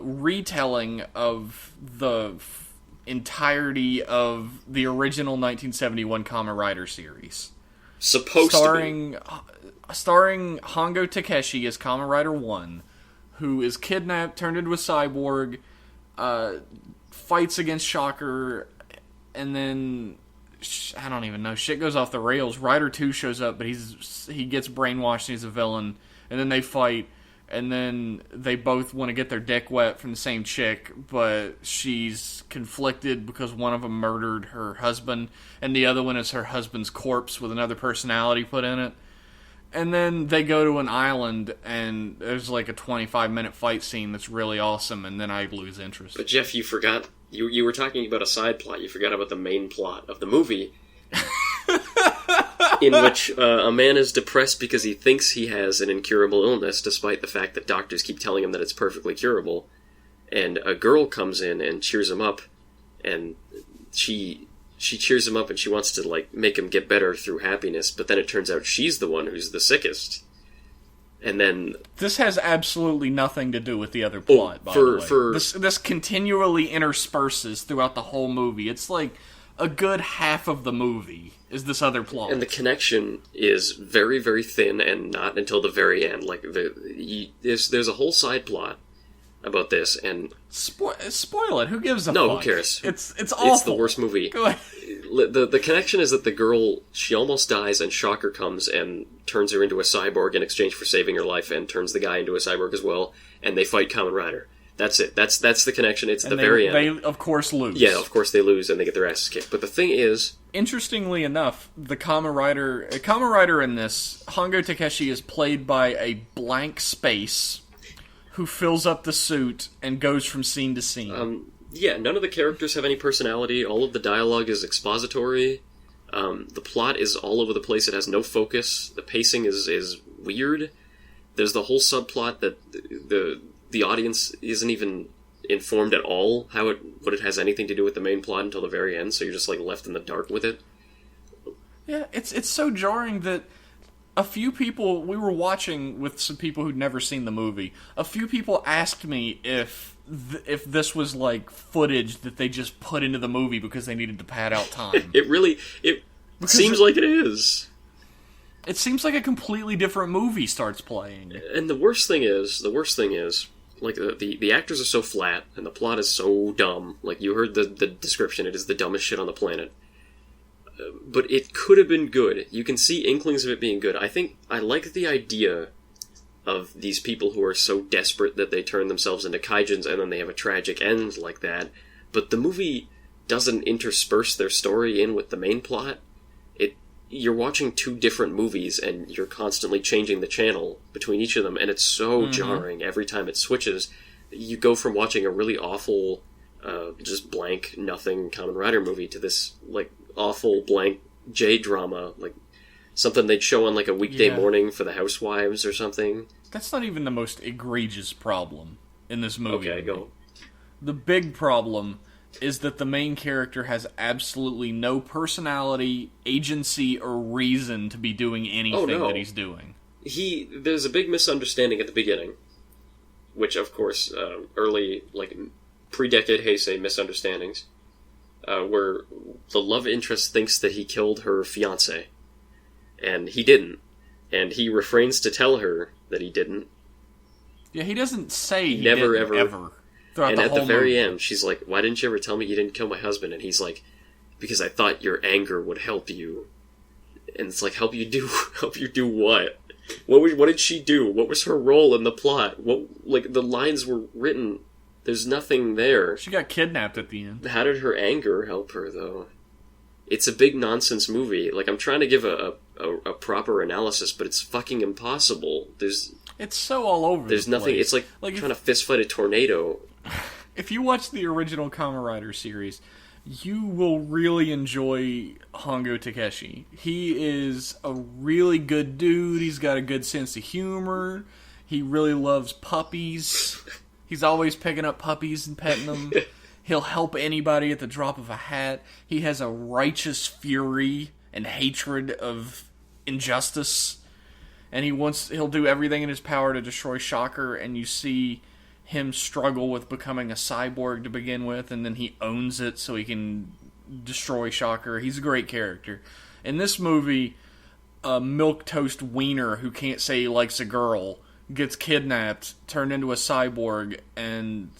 retelling of the entirety of the original 1971 Kamen Rider series. Supposed to be. Starring Hongo Takeshi as Kamen Rider 1, who is kidnapped, turned into a cyborg, fights against Shocker, and then... I don't even know. Shit goes off the rails. Rider 2 shows up, but he gets brainwashed and he's a villain. And then they fight, and then they both want to get their dick wet from the same chick, but she's conflicted because one of them murdered her husband, and the other one is her husband's corpse with another personality put in it. And then they go to an island, and there's like a 25-minute fight scene that's really awesome, and then I lose interest. But Jeff, you forgot... You were talking about a side plot. You forgot about the main plot of the movie, in which a man is depressed because he thinks he has an incurable illness, despite the fact that doctors keep telling him that it's perfectly curable. And a girl comes in and cheers him up, and she cheers him up, and she wants to like make him get better through happiness. But then it turns out she's the one who's the sickest. And then this has absolutely nothing to do with the other plot. By the way, this continually intersperses throughout the whole movie. It's like a good half of the movie is this other plot, and the connection is very, very thin, and not until the very end. Like there's a whole side plot about this, and spoil it. Who gives a no? fuck? Who cares? It's awful. It's the worst movie. Go ahead. The connection is that the girl, she almost dies, and Shocker comes and turns her into a cyborg in exchange for saving her life, and turns the guy into a cyborg as well, and they fight Kamen Rider. That's it. That's the connection. It's the very end. They, of course, lose. Yeah, of course they lose, and they get their asses kicked. But the thing is... Interestingly enough, the Kamen Rider in this, Hongo Takeshi is played by a blank space who fills up the suit and goes from scene to scene. Yeah, none of the characters have any personality. All of the dialogue is expository. The plot is all over the place. It has no focus. The pacing is weird. There's the whole subplot that the audience isn't even informed at all what it has anything to do with the main plot until the very end, so you're just like left in the dark with it. Yeah, it's so jarring that a few people, we were watching with some people who'd never seen the movie, a few people asked me if this was like footage that they just put into the movie because they needed to pad out time. It seems like it is. It seems like a completely different movie starts playing. And the worst thing is, like, the actors are so flat, and the plot is so dumb. Like, you heard the description, it is the dumbest shit on the planet. But it could have been good. You can see inklings of it being good. I like the idea of these people who are so desperate that they turn themselves into kaijins and then they have a tragic end like that. But the movie doesn't intersperse their story in with the main plot. You're watching two different movies and you're constantly changing the channel between each of them, and it's so jarring every time it switches. You go from watching a really awful, just blank, nothing Kamen Rider movie to this, like, awful, blank J-drama, like, something they'd show on, like, a weekday morning for the housewives or something. That's not even the most egregious problem in this movie. Okay, go. The big problem is that the main character has absolutely no personality, agency, or reason to be doing anything that he's doing. There's a big misunderstanding at the beginning, which, of course, early, like, pre-decade Heisei misunderstandings, where the love interest thinks that he killed her fiancé, and he didn't, and he refrains to tell her that he didn't. Yeah, he doesn't say he never didn't, ever. And at the very end, she's like, "Why didn't you ever tell me you didn't kill my husband?" And he's like, "Because I thought your anger would help you." And it's like, help you do what? What did she do? What was her role in the plot? Like, the lines were written, there's nothing there. She got kidnapped at the end. How did her anger help her, though? It's a big nonsense movie. Like, I'm trying to give a proper analysis, but it's fucking impossible. It's so all over There's nothing. place. It's like trying to fist fight a tornado. If you watch the original Kamen Rider series, you will really enjoy Hongo Takeshi. He is a really good dude. He's got a good sense of humor. He really loves puppies. He's always picking up puppies and petting them. He'll help anybody at the drop of a hat. He has a righteous fury and hatred of injustice. And he'll do everything in his power to destroy Shocker, and you see him struggle with becoming a cyborg to begin with, and then he owns it so he can destroy Shocker. He's a great character. In this movie, a milquetoast wiener who can't say he likes a girl gets kidnapped, turned into a cyborg, and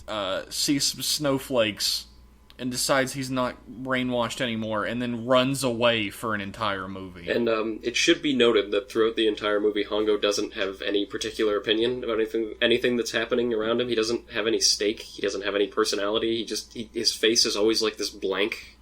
sees some snowflakes and decides he's not brainwashed anymore, and then runs away for an entire movie. And it should be noted that throughout the entire movie, Hongo doesn't have any particular opinion about anything that's happening around him. He doesn't have any stake. He doesn't have any personality. His face is always like this blank,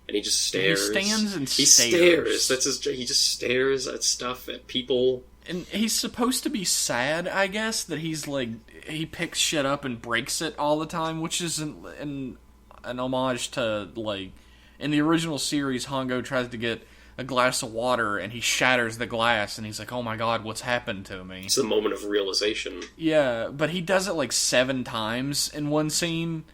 and he just stares. He stands and he stares. That's he just stares at stuff, at people. And he's supposed to be sad, I guess, that he picks shit up and breaks it all the time, which is an homage to, in the original series, Hongo tries to get a glass of water, and he shatters the glass, and he's like, oh my god, what's happened to me? It's the moment of realization. Yeah, but he does it 7 times in one scene,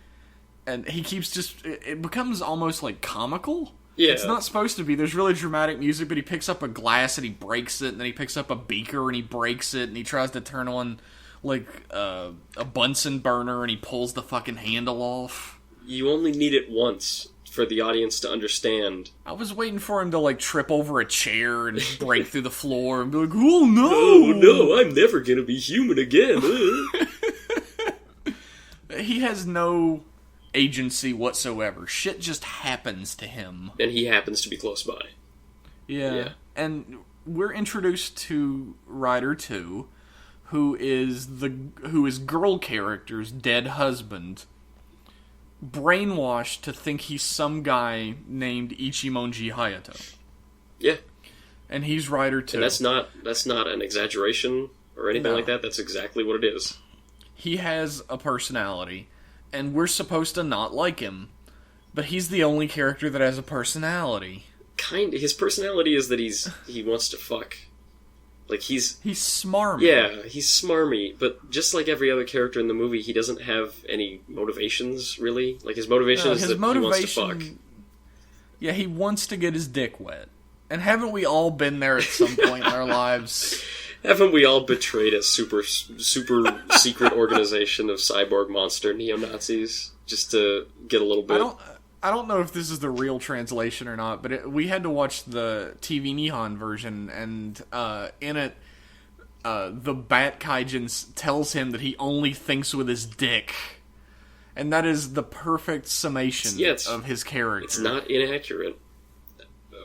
and he keeps it becomes almost comical. Yeah. It's not supposed to be. There's really dramatic music, but he picks up a glass and he breaks it, and then he picks up a beaker and he breaks it, and he tries to turn on, a Bunsen burner, and he pulls the fucking handle off. You only need it once for the audience to understand. I was waiting for him to, trip over a chair and break through the floor and be like, oh no! Oh no, I'm never gonna be human again! He has no agency whatsoever. Shit just happens to him. And he happens to be close by. Yeah. And we're introduced to Rider 2, who is girl character's dead husband, brainwashed to think he's some guy named Ichimonji Hayato. Yeah. And he's Rider 2. And that's not an exaggeration or anything like that. That's exactly what it is. He has a personality, and we're supposed to not like him, but he's the only character that has a personality. His personality is that he wants to fuck. He's smarmy. Yeah, he's smarmy, but just like every other character in the movie, he doesn't have any motivations, really. His motivation is that he wants to fuck. Yeah, he wants to get his dick wet. And haven't we all been there at some point in our lives? Haven't we all betrayed a super secret organization of cyborg monster neo-Nazis just to get a little bit... I don't know if this is the real translation or not, but we had to watch the TV Nihon version, and in it, the Bat Kaijin tells him that he only thinks with his dick. And that is the perfect summation of his character. It's not inaccurate.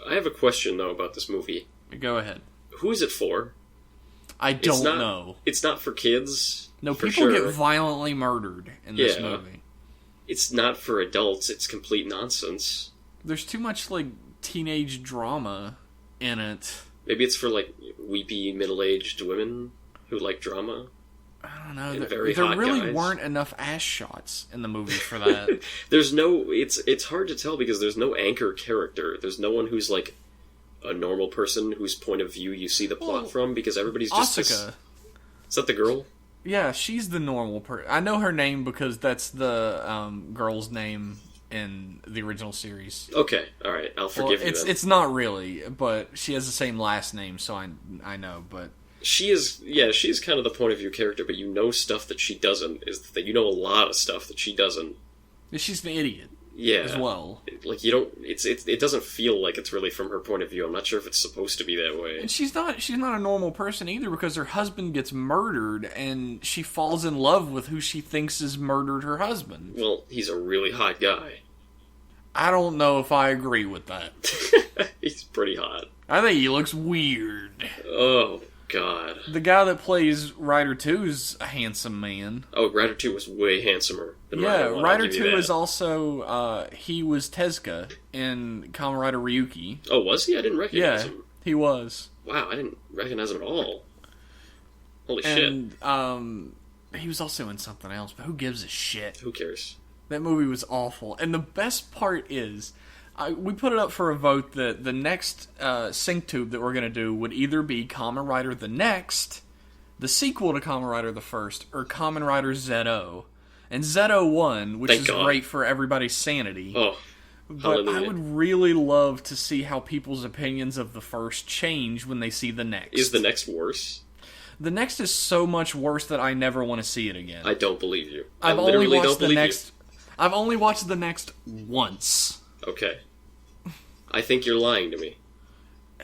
I have a question, though, about this movie. Go ahead. Who is it for? I don't know. It's not for kids. No, people get violently murdered in this movie. It's not for adults. It's complete nonsense. There's too much, teenage drama in it. Maybe it's for, weepy, middle-aged women who like drama. I don't know. There really weren't enough ass shots in the movie for that. There's no... It's hard to tell because there's no anchor character. There's no one who's, a normal person whose point of view you see the plot from, because everybody's just... Asuka. Is that the girl? Yeah, she's the normal person. I know her name because that's the girl's name in the original series. Okay, alright, I'll forgive you then. It's not really, but she has the same last name, so I know, but... She's kind of the point of view character, but you know stuff that she doesn't, is that you know a lot of stuff that she doesn't. She's an idiot. Yeah. As well. You don't, it doesn't feel like it's really from her point of view. I'm not sure if it's supposed to be that way. And she's not a normal person either, because her husband gets murdered and she falls in love with who she thinks has murdered her husband. Well, he's a really hot guy. I don't know if I agree with that. He's pretty hot. I think he looks weird. Oh, God. The guy that plays Rider 2 is a handsome man. Oh, Rider 2 was way handsomer than Rider 1. Rider 2 is also, he was Tezuka in Kamen Rider Ryuki. Oh, was he? I didn't recognize him. He was. Wow, I didn't recognize him at all. Holy shit. And, he was also in something else, but who gives a shit? Who cares? That movie was awful. And the best part is... we put it up for a vote that the next sync tube that we're going to do would either be Kamen Rider The Next, The sequel to Kamen Rider the First, or Kamen Rider ZO. And ZO won, which is great for everybody's sanity. Oh, but I would really love to see how people's opinions of the first change when they see the next. Is the next worse? The next is so much worse that I never want to see it again. I don't believe you. I've only watched the next once. Okay. I think you're lying to me.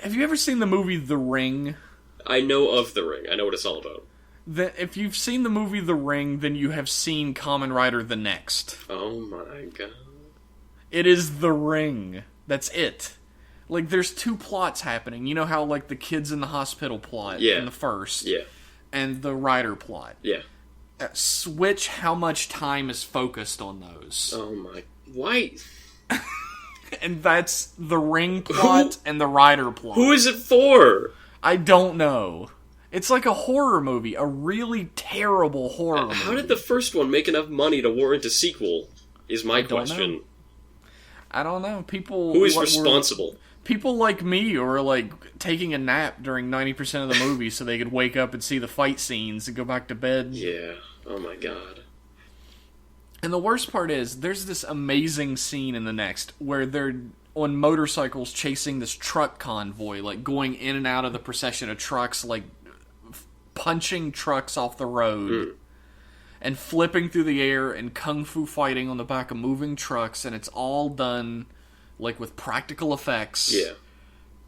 Have you ever seen the movie The Ring? I know of The Ring. I know what it's all about. If you've seen the movie The Ring, then you have seen Kamen Rider the Next. Oh my god. It is The Ring. That's it. Like, there's two plots happening. You know how, like, the kids in the hospital plot in the first? Yeah. And the Rider plot. Yeah. Switch how much time is focused on those. Oh my... Why? And that's the Ring plot and the Rider plot. Who is it for? I don't know. It's like a horror movie. A really terrible horror movie. How did the first one make enough money to warrant a sequel? Is my question. I don't know. People... Who is responsible? People like me are like taking a nap during 90% of the movie so they could wake up and see the fight scenes and go back to bed. Yeah. Oh my god. And the worst part is, there's this amazing scene in the next where they're on motorcycles chasing this truck convoy, like going in and out of the procession of trucks, like punching trucks off the road and flipping through the air and kung fu fighting on the back of moving trucks, and it's all done like with practical effects. Yeah.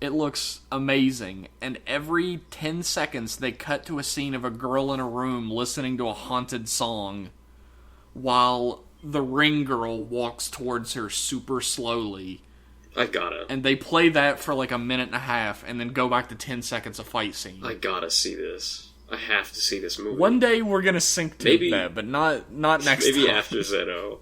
It looks amazing. And every 10 seconds they cut to a scene of a girl in a room listening to a haunted song while the ring girl walks towards her super slowly. I gotta. And they play that for like a minute and a half and then go back to 10 seconds of fight scene. I gotta see this. I have to see this movie. One day we're gonna sync to that, but not next maybe time. After Zeto.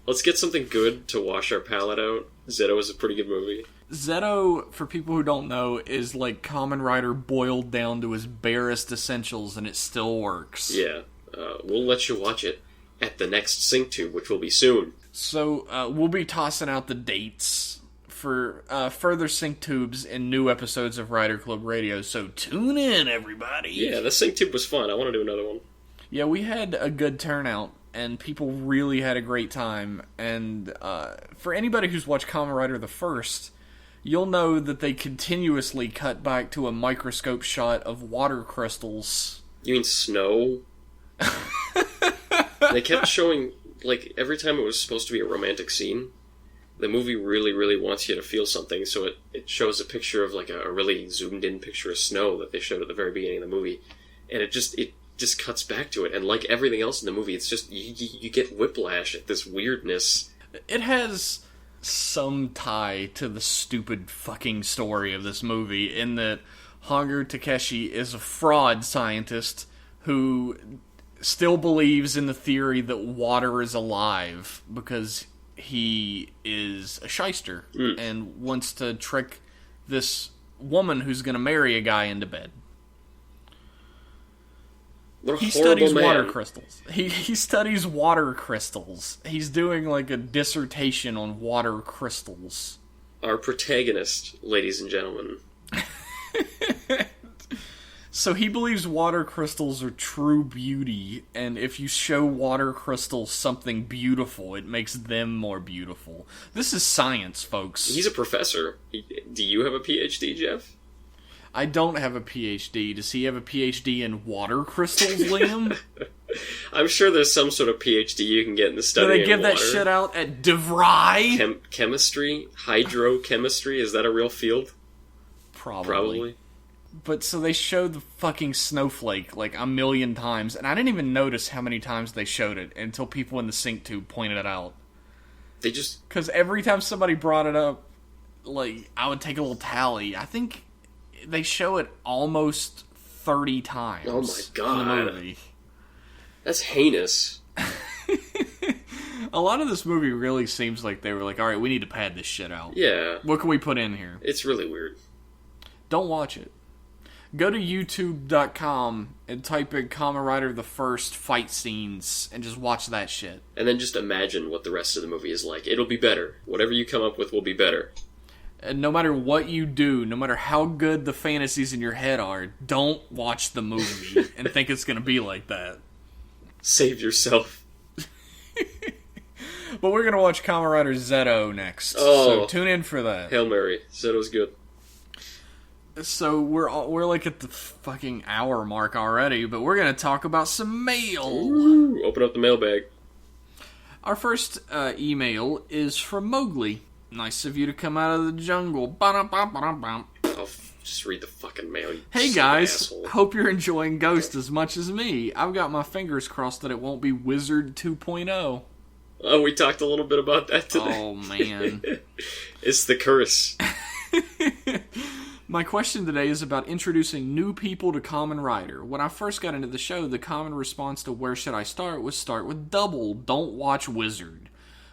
Let's get something good to wash our palate out. Zeto is a pretty good movie. Zeto, for people who don't know, is like Kamen Rider boiled down to his barest essentials, and it still works. Yeah. We'll let you watch it at the next SyncTube, which will be soon. So, we'll be tossing out the dates for further SyncTubes and new episodes of Rider Club Radio, so tune in, everybody! Yeah, the SyncTube was fun. I want to do another one. Yeah, we had a good turnout, and people really had a great time. And for anybody who's watched Kamen Rider the First, you'll know that they continuously cut back to a microscope shot of water crystals. You mean snow? They kept showing, like, every time it was supposed to be a romantic scene, the movie really, really wants you to feel something, so it shows a picture of, like, a really zoomed-in picture of snow that they showed at the very beginning of the movie. And it just cuts back to it, and like everything else in the movie, it's just, you get whiplash at this weirdness. It has some tie to the stupid fucking story of this movie, in that Hanger Takeshi is a fraud scientist who still believes in the theory that water is alive because he is a shyster and wants to trick this woman who's going to marry a guy into bed. He studies water crystals. He studies water crystals. He's doing like a dissertation on water crystals. Our protagonist, ladies and gentlemen. So he believes water crystals are true beauty, and if you show water crystals something beautiful, it makes them more beautiful. This is science, folks. He's a professor. Do you have a PhD, Jeff? I don't have a PhD. Does he have a PhD in water crystals, Liam? I'm sure there's some sort of PhD you can get in the study of water. Do they give that shit out at DeVry? Chemistry? Hydrochemistry? Is that a real field? Probably. But so they showed the fucking snowflake like a million times, and I didn't even notice how many times they showed it until people in the SyncTube pointed it out. They just... Because every time somebody brought it up, like, I would take a little tally. I think they show it almost 30 times. Oh my god. In the movie. That's heinous. A lot of this movie really seems like they were like, alright, we need to pad this shit out. Yeah. What can we put in here? It's really weird. Don't watch it. Go to youtube.com and type in Kamen Rider the First fight scenes and just watch that shit. And then just imagine what the rest of the movie is like. It'll be better. Whatever you come up with will be better. And no matter what you do, no matter how good the fantasies in your head are, don't watch the movie and think it's going to be like that. Save yourself. But we're going to watch Kamen Rider Zeto next. Oh. So tune in for that. Hail Mary. Zeto's good. So we're like at the fucking hour mark already, but we're going to talk about some mail. Ooh, open up the mailbag. Our first email is from Mowgli. Nice of you to come out of the jungle. Ba-dum-bum-ba-dum-bum. I'll just read the fucking mail, you Hey silly guys, asshole. hope you're enjoying Ghost as much as me. I've got my fingers crossed that it won't be Wizard 2.0. Oh, we talked a little bit about that today. Oh, man. It's the curse. My question today is about introducing new people to Kamen Rider. When I first got into the show, the common response to where should I start was start with Double, don't watch Wizard.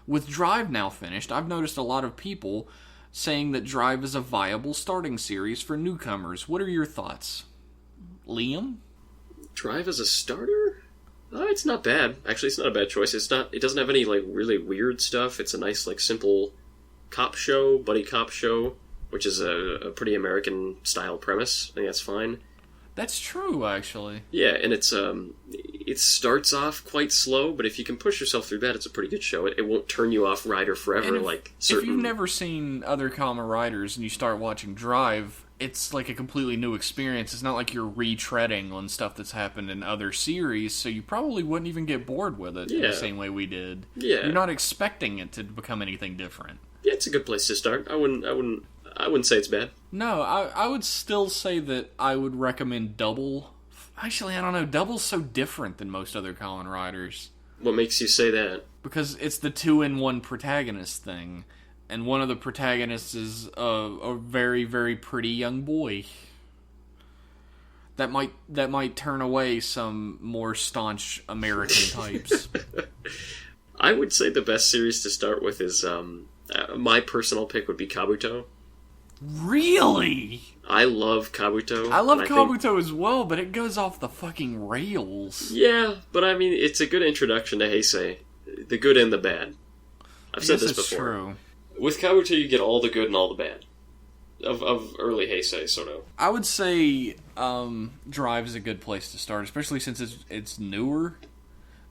With Drive now finished, I've noticed a lot of people saying that Drive is a viable starting series for newcomers. What are your thoughts? Liam? Drive as a starter? It's not bad. Actually, it's not a bad choice. It doesn't have any, like, really weird stuff. It's a nice, like, simple cop show, buddy cop show, which is a pretty American-style premise. I think that's fine. That's true, actually. Yeah, and it starts off quite slow, but if you can push yourself through that, it's a pretty good show. It won't turn you off Rider forever, like certain... If you've never seen other Kamen Riders and you start watching Drive, it's like a completely new experience. It's not like you're retreading on stuff that's happened in other series, so you probably wouldn't even get bored with it in the same way we did. Yeah. You're not expecting it to become anything different. Yeah, it's a good place to start. I wouldn't say it's bad. No, I would still say that I would recommend Double. Actually, I don't know. Double's so different than most other Kamen Riders. What makes you say that? Because it's the 2-in-1 protagonist thing. And one of the protagonists is a very, very pretty young boy. That might turn away some more staunch American types. I would say the best series to start with is, my personal pick would be Kabuto. Really? I love Kabuto. I love Kabuto as well, but it goes off the fucking rails. Yeah, but I mean, it's a good introduction to Heisei. The good and the bad. I've said this before. True. With Kabuto, you get all the good and all the bad. Of early Heisei, sort of. I would say Drive is a good place to start, especially since it's newer.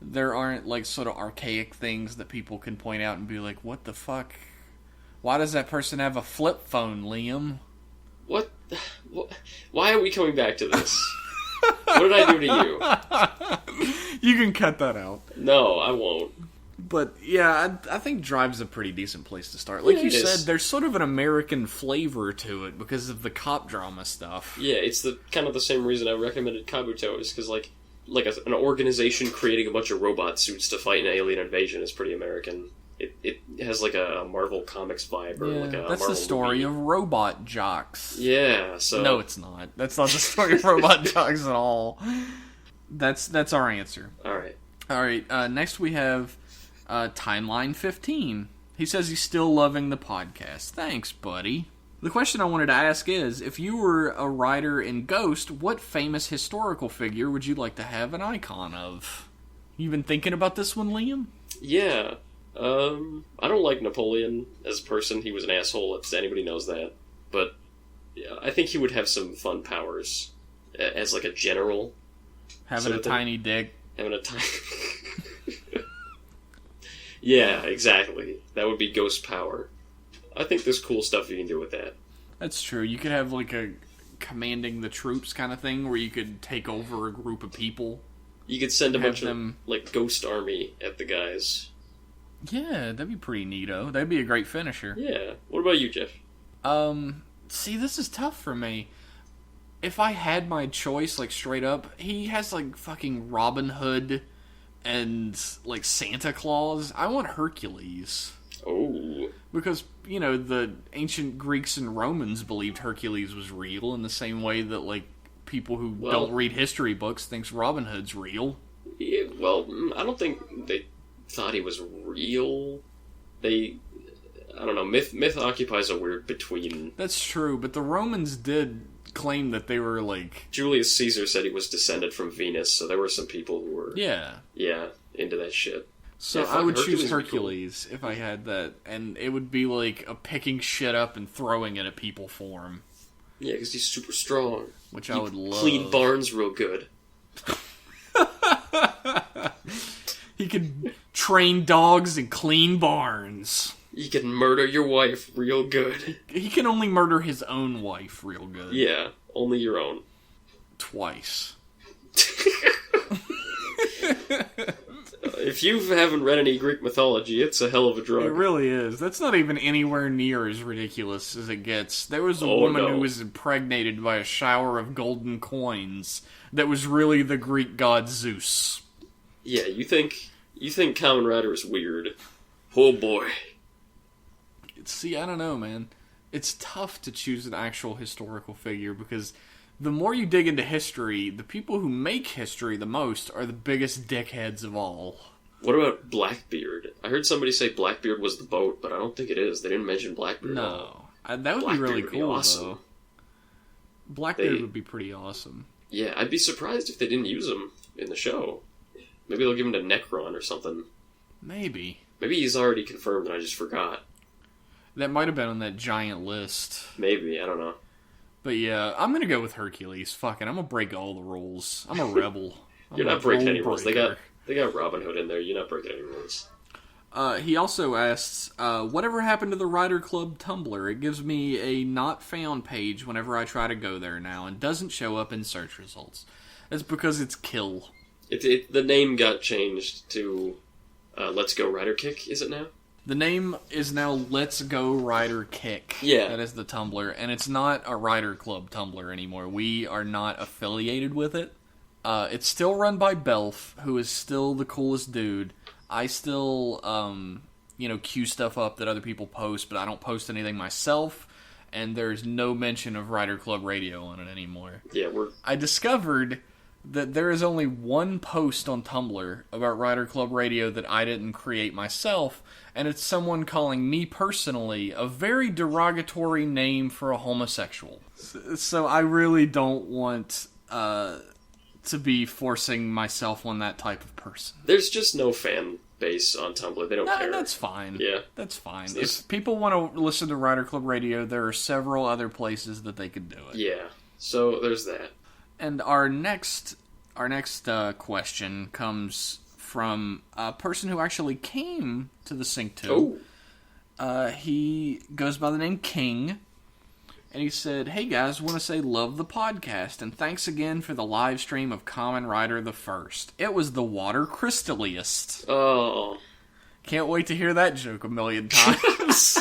There aren't, like, sort of archaic things that people can point out and be like, what the fuck? Why does that person have a flip phone, Liam? What? Why are we coming back to this? What did I do to you? You can cut that out. No, I won't. But, yeah, I think Drive's a pretty decent place to start. Like you said, there's sort of an American flavor to it because of the cop drama stuff. Yeah, it's the kind of the same reason I recommended Kabuto, is because, like an organization creating a bunch of robot suits to fight an alien invasion is pretty American. It has like a Marvel Comics vibe, or like a that's Marvel the story movie. of robot jocks. Yeah, so... No, it's not. That's not the story of robot jocks at all. That's our answer. Alright, next we have Timeline 15. He says he's still loving the podcast. Thanks, buddy. The question I wanted to ask is, if you were a writer in Ghost, what famous historical figure would you like to have an icon of? You been thinking about this one, Liam? Yeah. I don't like Napoleon as a person. He was an asshole, if anybody knows that. But yeah, I think he would have some fun powers as like a general. Having a tiny dick. Having a tiny... Yeah, exactly. That would be ghost power. I think there's cool stuff you can do with that. That's true. You could have like a commanding the troops kind of thing where you could take over a group of people. You could send a bunch of like ghost army at the guys. Yeah, that'd be pretty neato. That'd be a great finisher. Yeah. What about you, Jeff? See, this is tough for me. If I had my choice, like, straight up, he has, like, fucking Robin Hood and, like, Santa Claus. I want Hercules. Oh. Because, you know, the ancient Greeks and Romans believed Hercules was real in the same way that, like, people who don't read history books thinks Robin Hood's real. Yeah, well, I don't think they thought he was real. I don't know, myth occupies a weird between. That's true, but the Romans did claim that they were, like... Julius Caesar said he was descended from Venus, so there were some people who were... Yeah, into that shit. So Yeah, I would choose Hercules would be cool. Hercules if I had that, and it would be like a picking shit up and throwing it at people form, Yeah, because he's super strong. which I would love. Clean barns real good. He could train dogs and clean barns. You can murder your wife real good. He can only murder his own wife real good. Yeah, only your own. Twice. If you haven't read any Greek mythology, it's a hell of a drug. It really is. That's not even anywhere near as ridiculous as it gets. There was a Oh, woman no. who was impregnated by a shower of golden coins that was really the Greek god Zeus. Yeah, you think Kamen Rider is weird. Oh boy. See, I don't know, man. It's tough to choose an actual historical figure because the more you dig into history, the people who make history the most are the biggest dickheads of all. What about Blackbeard? I heard somebody say Blackbeard was the boat, but I don't think it is. They didn't mention Blackbeard at all. No. That would be Blackbeard really would be cool, awesome. though. Blackbeard would be pretty awesome. Yeah, I'd be surprised if they didn't use him in the show. Maybe they'll give him to Necron or something. Maybe. Maybe he's already confirmed and I just forgot. That might have been on that giant list. Maybe, I don't know. But yeah, I'm gonna go with Hercules. Fuck it, I'm gonna break all the rules. I'm a rebel. You're I'm not a breaking rule any rules. breaker. They got Robin Hood in there. You're not breaking any rules. He also asks, whatever happened to the Rider Club Tumblr? It gives me a not found page whenever I try to go there now and doesn't show up in search results. That's because it's kill. The name got changed to Let's Go Rider Kick, is it now? The name is now Let's Go Rider Kick. Yeah. That is the Tumblr, and it's not a Rider Club Tumblr anymore. We are not affiliated with it. It's still run by Belf, who is still the coolest dude. I still, queue stuff up that other people post, but I don't post anything myself, and there's no mention of Rider Club Radio on it anymore. Yeah, I discovered that there is only one post on Tumblr about Rider Club Radio that I didn't create myself, and it's someone calling me personally a very derogatory name for a homosexual. So I really don't want to be forcing myself on that type of person. There's just no fan base on Tumblr. They don't care. That's fine. Yeah. That's fine. There's- If people want to listen to Rider Club Radio, there are several other places that they could do it. Yeah. So there's that. And our next question comes from a person who actually came to the Sync 2. Oh. He goes by the name King, and he said, "Hey guys, want to say love the podcast, and thanks again for the live stream of Kamen Rider the First. It was the water crystalliest. Oh. Can't wait to hear that joke a million times."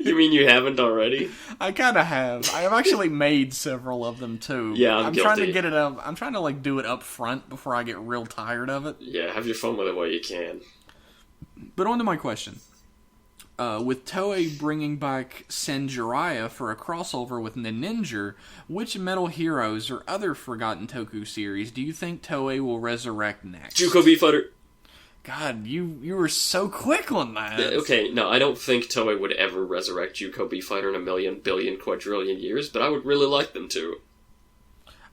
You mean you haven't already? I kind of have. I have actually made several of them too. Yeah, I'm trying to guilty. get it up. I'm trying to do it up front before I get real tired of it. Yeah, have your fun with it while you can. But on to my question. With Toei bringing back Senjuraya for a crossover with Ninja, which Metal Heroes or other Forgotten Toku series do you think Toei will resurrect next? Juko Beeffighter. God, you were so quick on that. Okay, no, I don't think Toei would ever resurrect Juko Beeffighter in a million, billion, quadrillion years, but I would really like them to.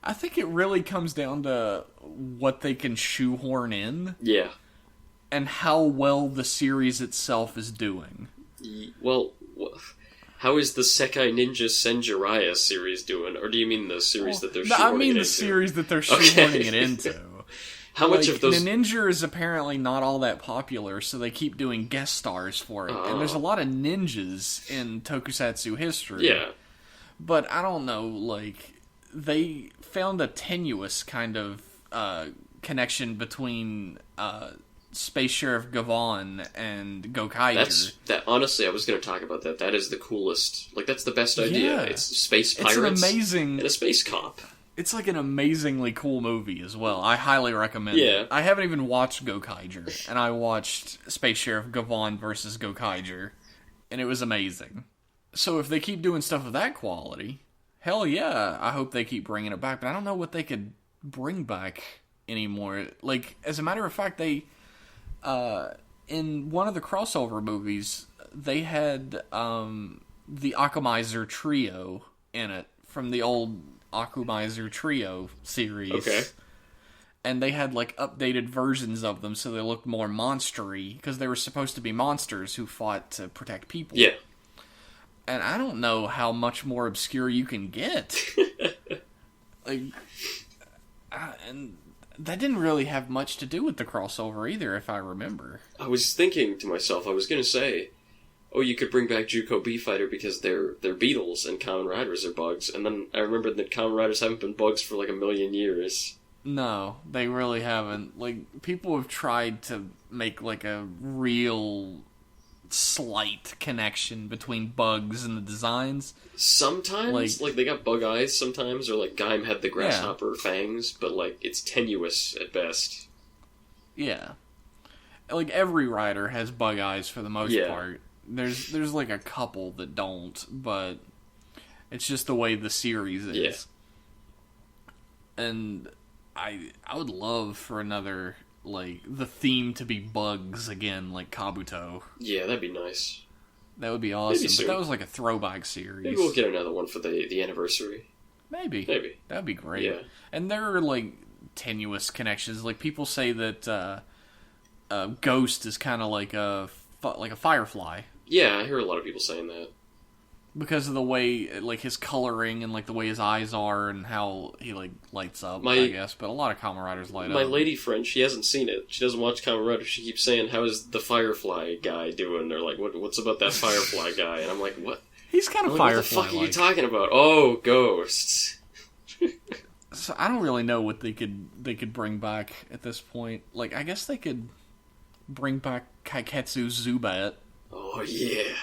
I think it really comes down to what they can shoehorn in Yeah. and how well the series itself is doing. Well, how is the Sekai Ninja Senjuraya series doing? Or do you mean the series that they're shoehorning I mean it the into? series that they're shoehorning it into. How much of those... Ninja is apparently not all that popular, so they keep doing guest stars for it. And there's a lot of ninjas in tokusatsu history. Yeah. But I don't know, they found a tenuous kind of connection between Space Sheriff Gavon and Gokaiger. Honestly, I was going to talk about that. That is the coolest. That's the best idea. Yeah. It's space It's pirates an amazing... and a space cop. It's an amazingly cool movie as well. I highly recommend Yeah. it. I haven't even watched Gokaiger, and I watched Space Sheriff Gavon versus Gokaiger, and it was amazing. So if they keep doing stuff of that quality, hell yeah, I hope they keep bringing it back, but I don't know what they could bring back anymore. As a matter of fact, they, in one of the crossover movies, they had the Akumizer trio in it from the old Akumizer trio series. Okay. and they had like updated versions of them so they looked more monstery because they were supposed to be monsters who fought to protect people. Yeah. And I don't know how much more obscure you can get. Like, and that didn't really have much to do with the crossover either, if I remember. I was thinking to myself, I was going to say, oh, you could bring back Juco B-Fighter because they're beetles and Kamen Riders are bugs. And then I remembered that Kamen Riders haven't been bugs for like 1,000,000 years. No, they really haven't. Like, people have tried to make like a real slight connection between bugs and the designs. Sometimes, like they got bug eyes sometimes, or like Gaim had the grasshopper fangs, but like it's tenuous at best. Yeah. Like every rider has bug eyes for the most part. There's like a couple that don't, but it's just the way the series is. Yeah. And I would love for another, like, the theme to be bugs again, like Kabuto. Yeah, that'd be nice. That would be awesome. But that was like a throwback series. Maybe we'll get another one for the anniversary. Maybe. That'd be great. Yeah. And there are, like, tenuous connections. Like, people say that Ghost is kind of like a Firefly. Yeah, I hear a lot of people saying that. Because of the way, like, his coloring and, like, the way his eyes are and how he, like, lights up, I guess. But a lot of Kamen Riders light up. My lady friend, she hasn't seen it. She doesn't watch Kamen Riders. She keeps saying, how is the Firefly guy doing? They're like, what's about that Firefly guy? And I'm like, what? He's kind of Firefly. What the fuck are you talking about? Oh, ghosts. So I don't really know what they could bring back at this point. Like, I guess they could bring back Kaiketsu Zubat. Oh, yeah.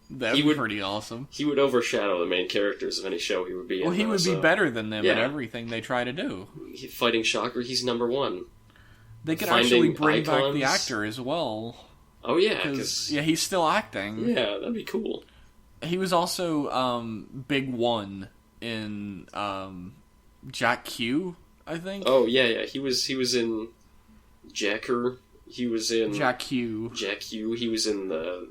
That would be pretty awesome. He would overshadow the main characters of any show he would be in. Well, he would be better than them at everything they try to do. Fighting Shocker, he's number one. They could actually bring back the actor as well. Oh, yeah. Cause, he's still acting. Yeah, that'd be cool. He was also Big One in Jack Q, I think. Oh, yeah. He was in Jacker. He was in Jack Q. He was in the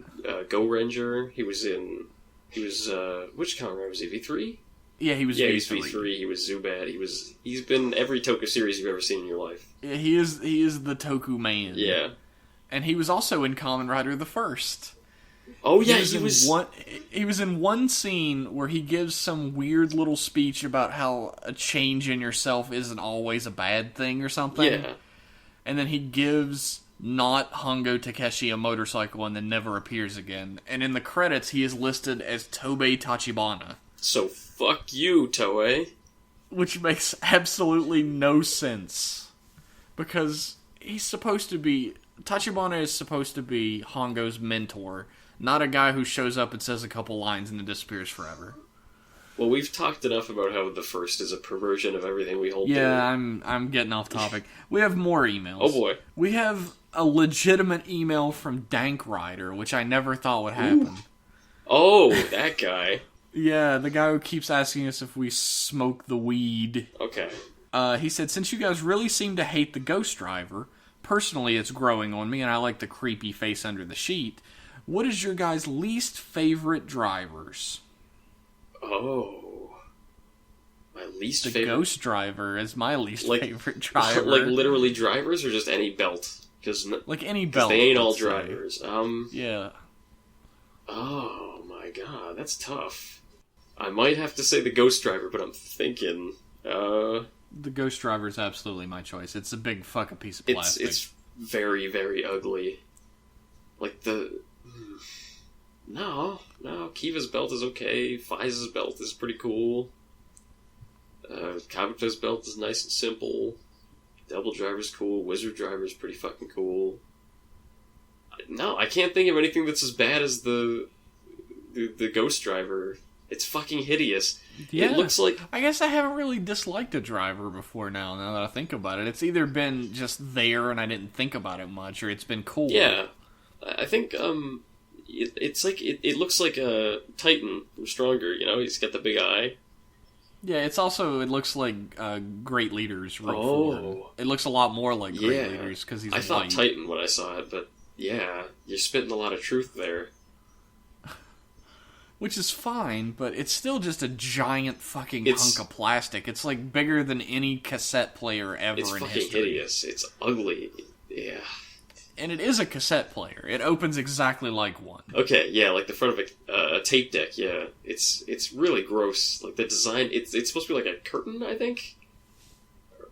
Go Ranger. He was which Kamen Rider was he? V3? Yeah, he was V3. Yeah, he was V3. He was Zubat. He's been every Toku series you've ever seen in your life. Yeah, he is the Toku man. Yeah. And he was also in Kamen Rider the First. Oh yeah, he was in one scene where he gives some weird little speech about how a change in yourself isn't always a bad thing or something. Yeah. And then he gives not Hongo Takeshi a motorcycle and then never appears again. And in the credits, he is listed as Tobei Tachibana. So fuck you, Toei. Which makes absolutely no sense. Because he's supposed to be... Tachibana is supposed to be Hongo's mentor, not a guy who shows up and says a couple lines and then disappears forever. Well, we've talked enough about how the First is a perversion of everything we hold dear. Yeah, I'm getting off topic. We have more emails. Oh boy. We have a legitimate email from Dank Rider, which I never thought would happen. Ooh. Oh, that guy. Yeah, the guy who keeps asking us if we smoke the weed. Okay. He said, since you guys really seem to hate the Ghost Driver, personally it's growing on me and I like the creepy face under the sheet, what is your guys' least favorite drivers? Oh. My least favorite? The Ghost Driver is my least favorite driver. Like literally drivers or just any belt? Like any belt. They ain't all drivers. Yeah. Oh my god, that's tough. I might have to say the Ghost Driver, but I'm thinking... The Ghost Driver is absolutely my choice. It's a big fucking piece of plastic. It's very, very ugly. Like No, Kiva's belt is okay. Fize's belt is pretty cool. Kabuto's belt is nice and simple. Devil Driver's cool. Wizard Driver's pretty fucking cool. No, I can't think of anything that's as bad as the Ghost Driver. It's fucking hideous. Yeah, it looks like... I guess I haven't really disliked a driver before now that I think about it. It's either been just there and I didn't think about it much, or it's been cool. Yeah. I think, it's like... It looks like a Titan from Stronger, you know? He's got the big eye. Yeah, it looks like Great Leaders. It looks a lot more like Great Leaders because he's I thought Titan when I saw it, but yeah, you're spitting a lot of truth there. Which is fine, but it's still just a giant fucking hunk of plastic. It's like bigger than any cassette player ever in history. It's fucking hideous. It's ugly. Yeah. And it is a cassette player. It opens exactly like one. Okay, yeah, like the front of a tape deck, yeah. It's really gross. Like the design, it's supposed to be like a curtain, I think?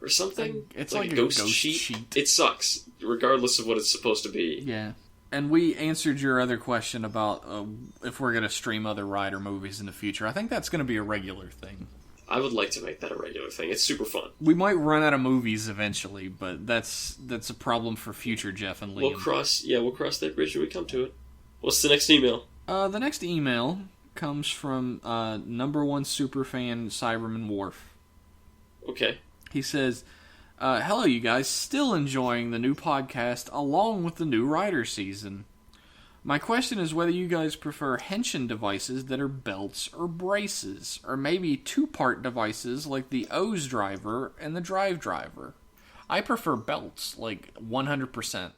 Or something? It's like a ghost sheet. It sucks, regardless of what it's supposed to be. Yeah. And we answered your other question about if we're going to stream other Rider movies in the future. I think that's going to be a regular thing. I would like to make that a regular thing. It's super fun. We might run out of movies eventually, but that's a problem for future Jeff and Liam. We'll cross that bridge when we come to it. What's the next email? The next email comes from number one superfan Cyberman Worf. Okay. He says, hello, you guys. Still enjoying the new podcast along with the new Rider season. My question is whether you guys prefer henshin devices that are belts or braces, or maybe two-part devices like the O's driver and the drive driver. I prefer belts, like 100%.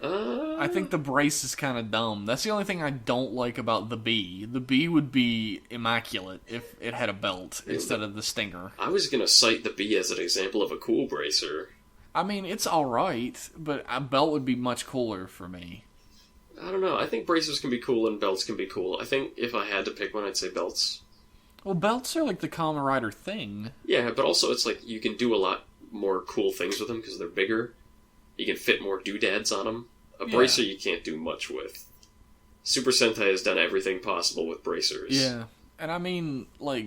I think the brace is kind of dumb. That's the only thing I don't like about the Bee. The Bee would be immaculate if it had a belt instead of the Stinger. I was going to cite the Bee as an example of a cool bracer. I mean, it's alright, but a belt would be much cooler for me. I don't know. I think bracers can be cool and belts can be cool. I think if I had to pick one, I'd say belts. Well, belts are like the Kamen Rider thing. Yeah, but also it's like you can do a lot more cool things with them because they're bigger. You can fit more doodads on them. A bracer you can't do much with. Super Sentai has done everything possible with bracers. Yeah, and I mean, like,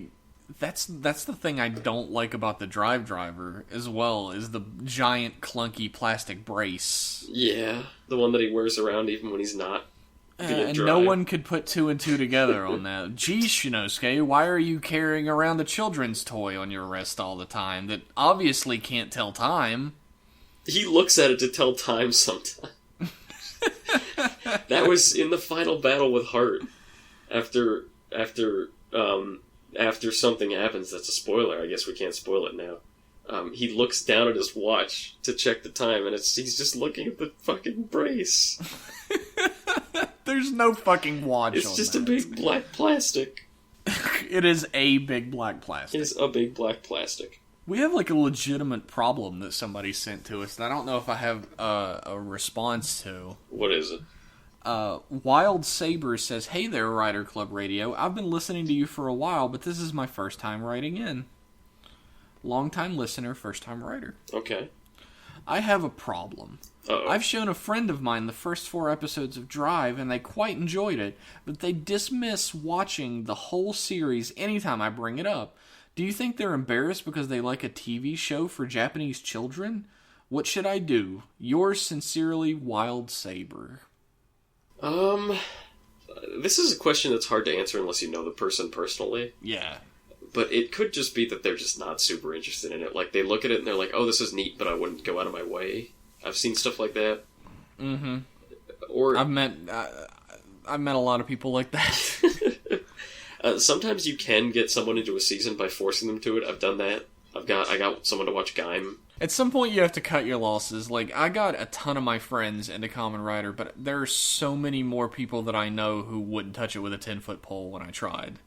that's the thing I don't like about the drive driver as well, is the giant clunky plastic brace. Yeah, the one that he wears around even when he's not being and dry. no one could put two and two together on that. Geez, Shinosuke, why are you carrying around a children's toy on your wrist all the time that obviously can't tell time? He looks at it to tell time sometimes. That was in the final battle with Heart. After something happens that's a spoiler, I guess we can't spoil it now. He looks down at his watch to check the time, and he's just looking at the fucking brace. There's no fucking watch on It's just that. a big black plastic. It is a big black plastic. It's a big black plastic. We have like a legitimate problem that somebody sent to us that I don't know if I have a response to. What is it? Wild Saber says, "Hey there, Rider Club Radio. I've been listening to you for a while, but this is my first time writing in. Long-time listener, first-time writer. Okay. I have a problem. Uh-oh. I've shown a friend of mine the first 4 episodes of Drive, and they quite enjoyed it, but they dismiss watching the whole series anytime I bring it up. Do you think they're embarrassed because they like a TV show for Japanese children? What should I do? Yours sincerely, Wild Saber." This is a question that's hard to answer unless you know the person personally. Yeah. But it could just be that they're just not super interested in it. Like, they look at it and they're like, oh, this is neat, but I wouldn't go out of my way. I've seen stuff like that. Mm-hmm. Or I've met a lot of people like that. Sometimes you can get someone into a season by forcing them to it. I've done that. I got someone to watch Gaim. At some point, you have to cut your losses. Like, I got a ton of my friends into Kamen Rider, but there are so many more people that I know who wouldn't touch it with a 10-foot pole when I tried.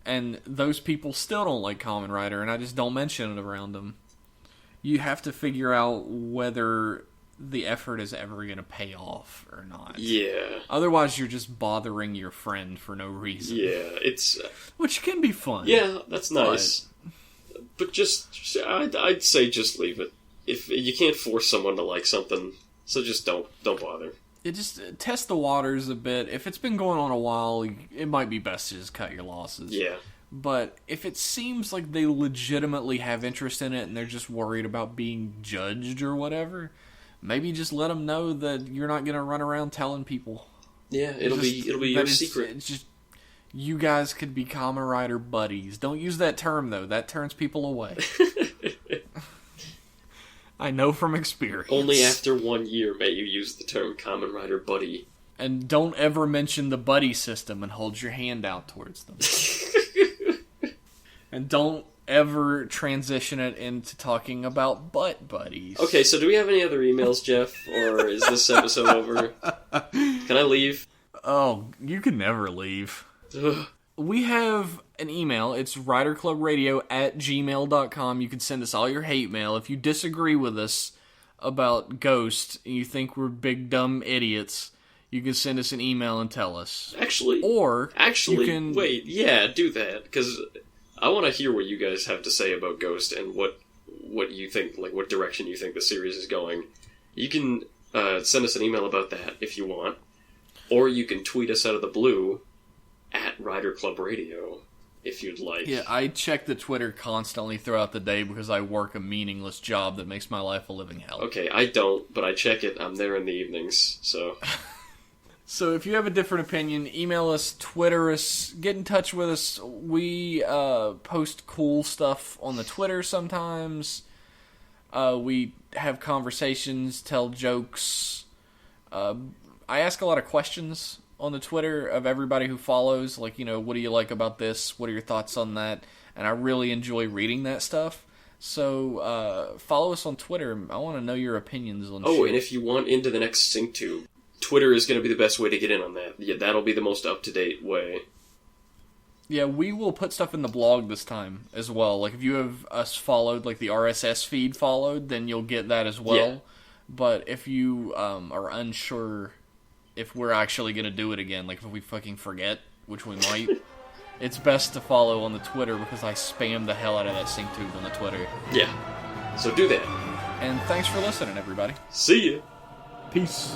And those people still don't like Kamen Rider, and I just don't mention it around them. You have to figure out whether the effort is ever going to pay off or not. Yeah. Otherwise, you're just bothering your friend for no reason. Yeah, it's... Which can be fun. Yeah, that's nice. But I'd say just leave it. If you can't force someone to like something, so just don't bother. It just test the waters a bit. If it's been going on a while, it might be best to just cut your losses. Yeah. But if it seems like they legitimately have interest in it and they're just worried about being judged or whatever, maybe just let them know that you're not going to run around telling people. Yeah, it'll be your secret. It's just you guys could be Kamen Rider buddies. Don't use that term though. That turns people away. I know from experience. Only after 1 year may you use the term Kamen Rider buddy. And don't ever mention the buddy system and hold your hand out towards them. And don't ever transition it into talking about butt buddies. Okay, so do we have any other emails, Jeff? Or is this episode over? Can I leave? Oh, you can never leave. Ugh. We have an email. It's riderclubradio@gmail.com. You can send us all your hate mail. If you disagree with us about Ghost and you think we're big dumb idiots, you can send us an email and tell us. Actually, you can... wait, yeah, do that, because I want to hear what you guys have to say about Ghost and what you think, like what direction you think the series is going. You can send us an email about that if you want, or you can tweet us out of the blue at Rider Club Radio if you'd like. Yeah, I check the Twitter constantly throughout the day because I work a meaningless job that makes my life a living hell. Okay, I don't, but I check it. I'm there in the evenings, so... So if you have a different opinion, email us, Twitter us, get in touch with us. We post cool stuff on the Twitter sometimes. We have conversations, tell jokes. I ask a lot of questions on the Twitter of everybody who follows. Like, you know, what do you like about this? What are your thoughts on that? And I really enjoy reading that stuff. So follow us on Twitter. I want to know your opinions on shit. And if you want into the next SyncTube, Twitter is going to be the best way to get in on that. Yeah, that'll be the most up-to-date way. Yeah, we will put stuff in the blog this time as well. Like, if you have us followed, like the RSS feed followed, then you'll get that as well. Yeah. But if you are unsure if we're actually going to do it again, like if we fucking forget, which we might, it's best to follow on the Twitter because I spam the hell out of that SyncTube on the Twitter. Yeah, so do that. And thanks for listening, everybody. See ya. Peace.